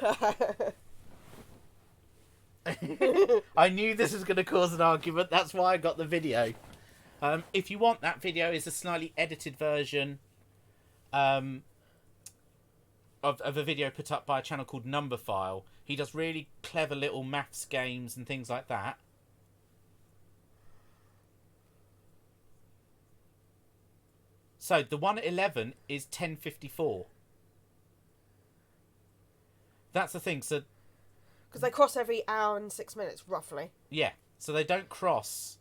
I knew this was going to cause an argument. That's why I got the video. If you want, that video is a slightly edited version of a video put up by a channel called Numberphile. He does really clever little maths games and things like that. So the one at 11 is 10:54. That's the thing. So Because they cross every hour and 6 minutes, roughly. Yeah, so they don't cross.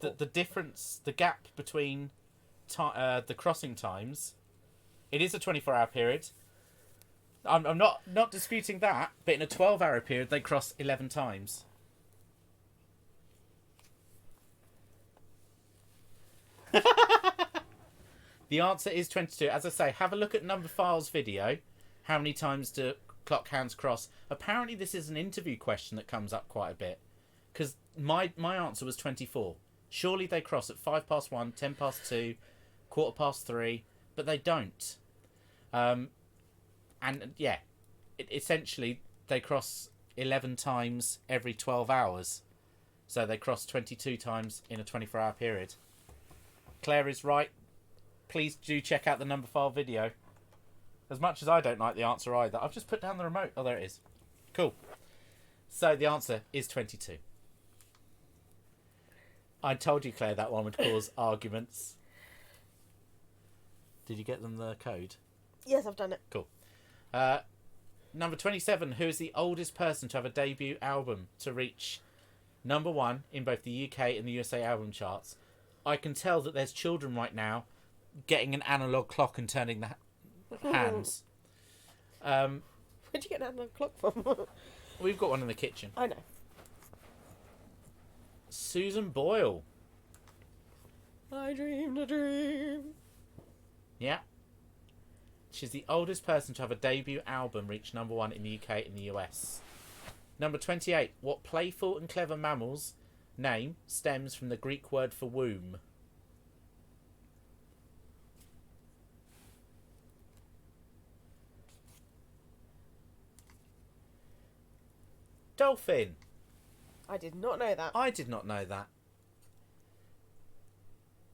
The difference, the gap between the crossing times, it is a 24-hour period. I'm not disputing that, but in a 12-hour period, they cross 11 times. The answer is 22. As I say, have a look at Number File's video. How many times do clock hands cross? Apparently, this is an interview question that comes up quite a bit. Because my answer was 24. Surely they cross at 1:05, 2:10, 3:15, but they don't. And yeah, essentially they cross 11 times every 12 hours. So they cross 22 times in a 24-hour period. Claire is right. Please do check out the Number File video. As much as I don't like the answer either. I've just put down the remote. Oh, there it is. Cool. So the answer is 22. I told you, Claire, that one would cause arguments. Did you get them the code? Yes, I've done it. Cool. Number 27. Who is the oldest person to have a debut album to reach number 1 in both the UK and the USA album charts? I can tell that there's children right now getting an analog clock and turning the hands. Where'd you get an analog clock from? We've got one in the kitchen. I know. Susan Boyle. I dreamed a dream. Yeah. She's the oldest person to have a debut album reach number 1 in the UK and the US. Number 28. What playful and clever mammal's name stems from the Greek word for womb? Dolphin. I did not know that. I did not know that.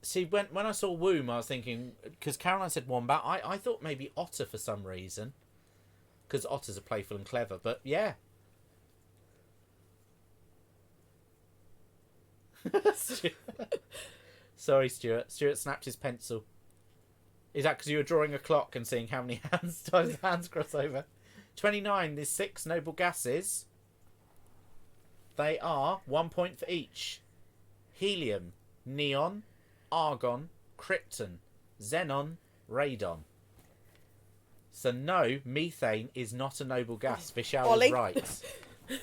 See, when I saw womb, I was thinking, because Caroline said wombat, I thought maybe otter for some reason. Because otters are playful and clever, but yeah. Sorry, Stuart. Stuart snapped his pencil. Is that because you were drawing a clock and seeing how many hands cross over? 29, there's 6 noble gases. They are 1 point for each. Helium, neon, argon, krypton, xenon, radon. So no, methane is not a noble gas. Vishal Ollie. is right.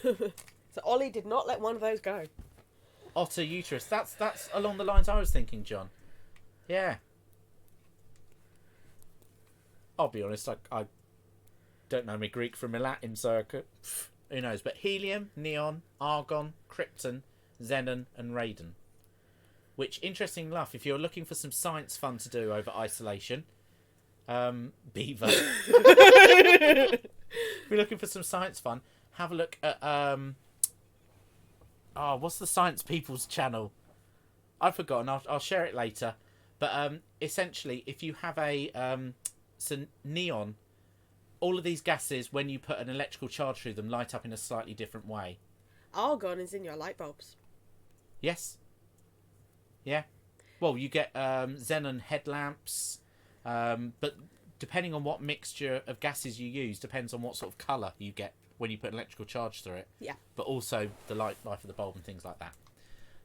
So Ollie did not let one of those go. Otter uterus. That's along the lines I was thinking, John. Yeah. I'll be honest, I don't know my Greek from my Latin, so I could, who knows. But helium, neon, argon, krypton, xenon and radon. Which, interesting enough, if you're looking for some science fun to do over isolation, beaver. If you're looking for some science fun, have a look at what's the Science People's channel? I've forgotten. I'll share it later. But essentially, if you have so neon, all of these gases, when you put an electrical charge through them, light up in a slightly different way. Argon is in your light bulbs. Yes. Yeah. Well, you get xenon headlamps, but depending on what mixture of gases you use, depends on what sort of colour you get when you put an electrical charge through it. Yeah. But also the life of the bulb and things like that.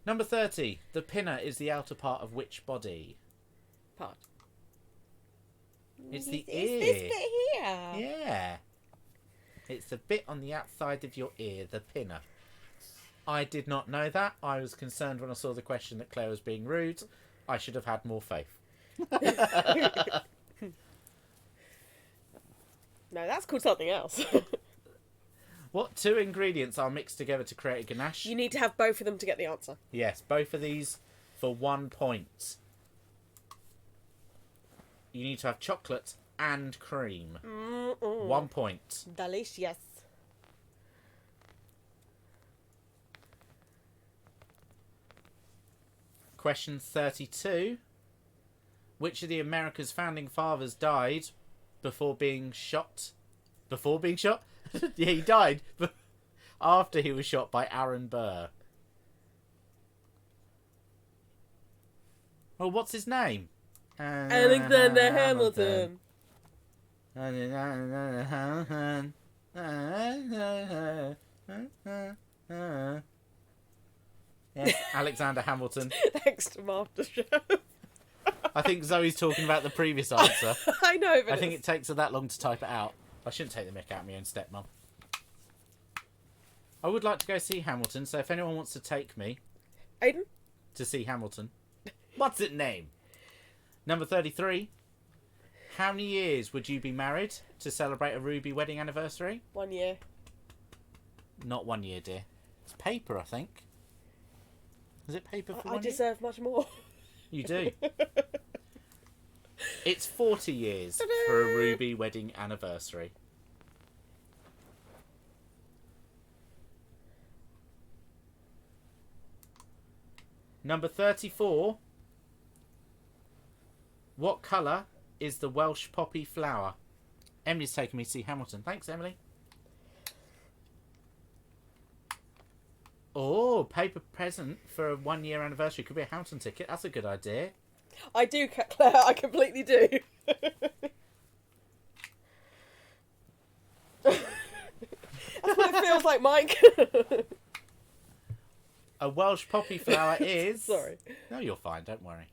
Number 30. The pinna is the outer part of which body? Part. It's the It's ear. this bit here. Yeah. It's the bit on the outside of your ear, the pinna. I did not know that. I was concerned when I saw the question that Claire was being rude. I should have had more faith. No, that's called something else. What 2 ingredients are mixed together to create a ganache? You need to have both of them to get the answer. Yes, both of these for 1 point. You need to have chocolate and cream. 1 point. Delicious. Question 32. Which of the America's founding fathers died before being shot? Before being shot? Yeah, he died after he was shot by Aaron Burr. Well, what's his name? Alexander Hamilton. Alexander Hamilton. Thanks to MasterChef. I think Zoe's talking about the previous answer. I know, but I think it takes her that long to type it out. I shouldn't take the mick out of my own stepmom. I would like to go see Hamilton, so if anyone wants to take me Aiden? to see Hamilton. What's its name? Number 33. How many years would you be married to celebrate a Ruby wedding anniversary? 1 year. Not 1 year, dear. It's paper, I think. Is it paper for 1 I year? deserve much more. You do. It's 40 years for a Ruby wedding anniversary. Number 34. What colour is the Welsh poppy flower? Emily's taking me to see Hamilton. Thanks, Emily. Oh, paper present for a 1 year anniversary. Could be a Hamilton ticket. That's a good idea. I do, Claire. I completely do. That's what it feels like, Mike. A Welsh poppy flower is... Sorry. No, you're fine. Don't worry.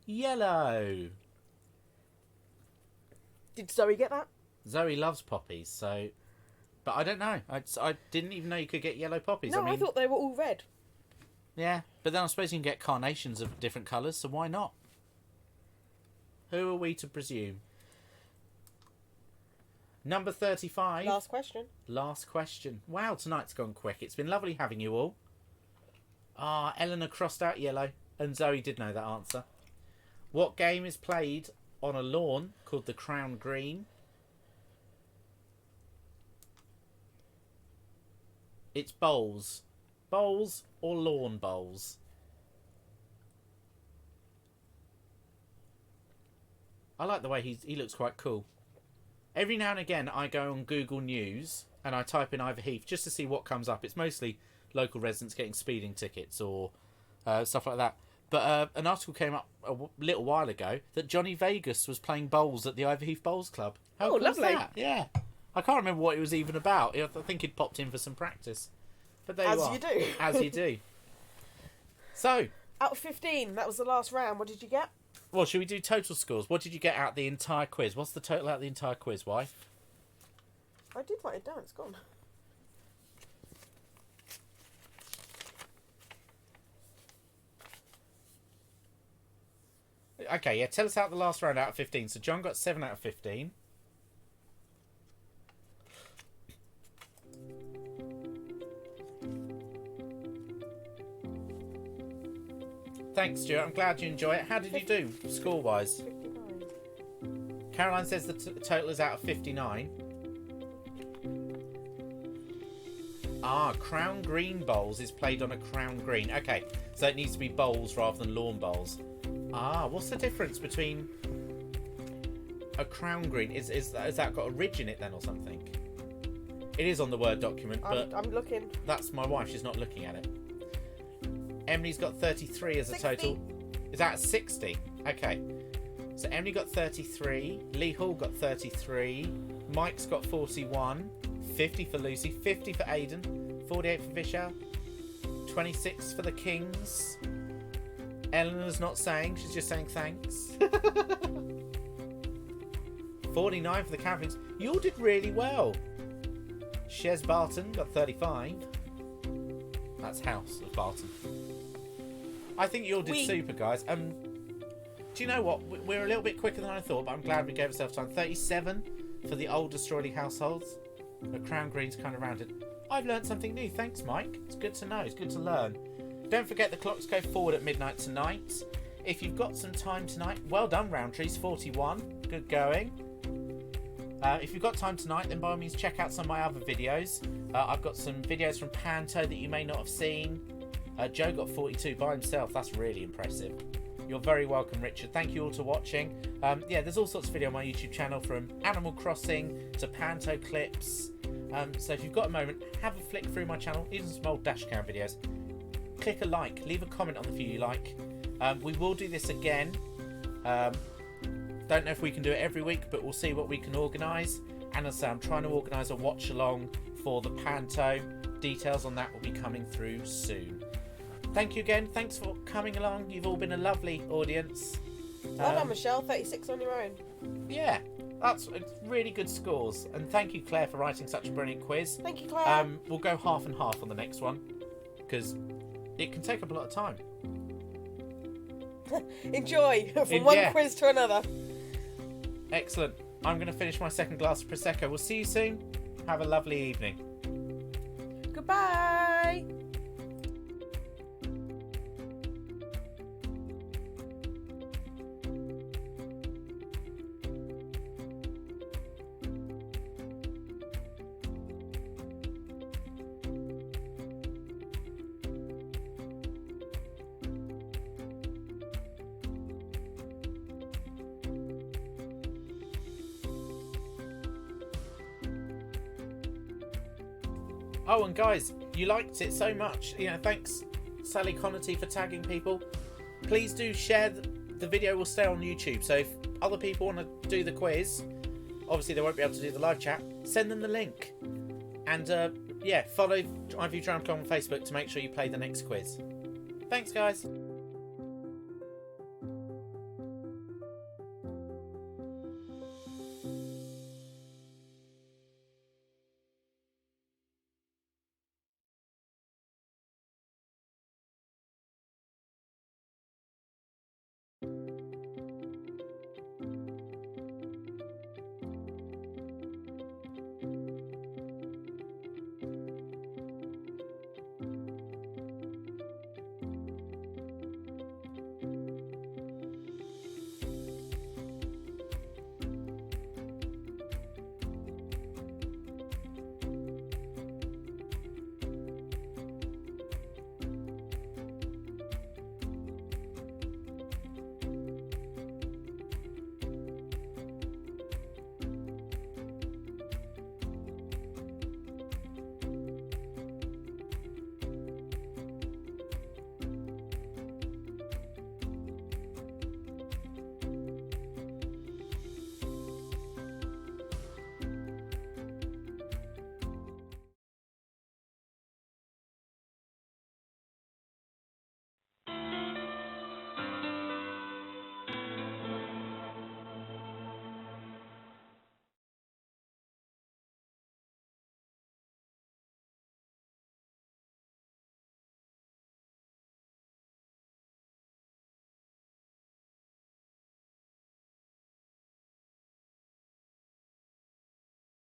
Yellow. Did Zoe get that? Zoe loves poppies, so... But I don't know. I didn't even know you could get yellow poppies. No, I mean, I thought they were all red. Yeah, but then I suppose you can get carnations of different colours, so why not? Who are we to presume? Number 35. Last question. Last question. Wow, tonight's gone quick. It's been lovely having you all. Ah, Eleanor crossed out yellow, and Zoe did know that answer. What game is played on a lawn called the Crown Green? It's bowls. Bowls or lawn bowls? I like the way he looks quite cool. Every now and again I go on Google News and I type in Ivor Heath just to see what comes up. It's mostly local residents getting speeding tickets or stuff like that. But an article came up a little while ago that Johnny Vegas was playing bowls at the Ivor Heath Bowls Club. How cool lovely. is that? Yeah. I can't remember what it was even about. I think he'd popped in for some practice. But there you are. As you do. As you do. So. Out of 15, that was the last round. What did you get? Well, should we do total scores? What did you get out of the entire quiz? What's the total out of the entire quiz, wife? I did write it down. It's gone. Okay, yeah, tell us out the last round out of 15. So John got 7 out of 15. Thanks, Stuart. I'm glad you enjoy it. How did you do, score-wise? 59. Caroline says the total is out of 59. Ah, Crown Green Bowls is played on a Crown Green. Okay, so it needs to be bowls rather than lawn bowls. Ah, what's the difference between a Crown Green? Is that got a ridge in it then or something? It is on the Word document, but I'm looking. that's my wife. She's not looking at it. Emily's got 33 as a 60. total. Is that 60? Okay. So Emily got 33. Lee Hall got 33. Mike's got 41. 50 for Lucy. 50 for Aidan. 48 for Visha. 26 for the Kings. Eleanor's not saying. She's just saying thanks. 49 for the Campings. You all did really well. Shez Barton got 35. That's House of Barton. I think you all did super, guys. Do you know what? We're a little bit quicker than I thought, but I'm glad we gave ourselves time. 37 for the older Streuli households. The Crown Green's kind of rounded. I've learned something new. Thanks, Mike. It's good to know. It's good to learn. Don't forget the clocks go forward at midnight tonight. If you've got some time tonight, well done, Roundtree's 41. Good going. If you've got time tonight, then by all means check out some of my other videos. I've got some videos from Panto that you may not have seen. Joe got 42 by himself. That's really impressive. You're very welcome, Richard. Thank you all for watching. Yeah, there's all sorts of video on my YouTube channel, from Animal Crossing to Panto clips. So if you've got a moment, have a flick through my channel, even some old dashcam videos. Click a like, leave a comment on the few you like. We will do this again. Don't know if we can do it every week, but we'll see what we can organise. And as I say, I'm trying to organise a watch along for the Panto. Details on that will be coming through soon. thank you again. Thanks for coming along. You've all been a lovely audience. Well done, Michelle. 36 on your own. Yeah, that's really good scores. And thank you, Claire, for writing such a brilliant quiz. Thank you, Claire. We'll go half and half on the next one because it can take up a lot of time. Enjoy from one quiz to another. Excellent. I'm going to finish my second glass of Prosecco. We'll see you soon. Have a lovely evening. Goodbye. Oh, and guys, you liked it so much. Thanks, Sally Connerty, for tagging people. Please do share. The video will stay on YouTube. So if other people want to do the quiz, obviously they won't be able to do the live chat. Send them the link. And follow Ivy Drown on Facebook to make sure you play the next quiz. Thanks, guys.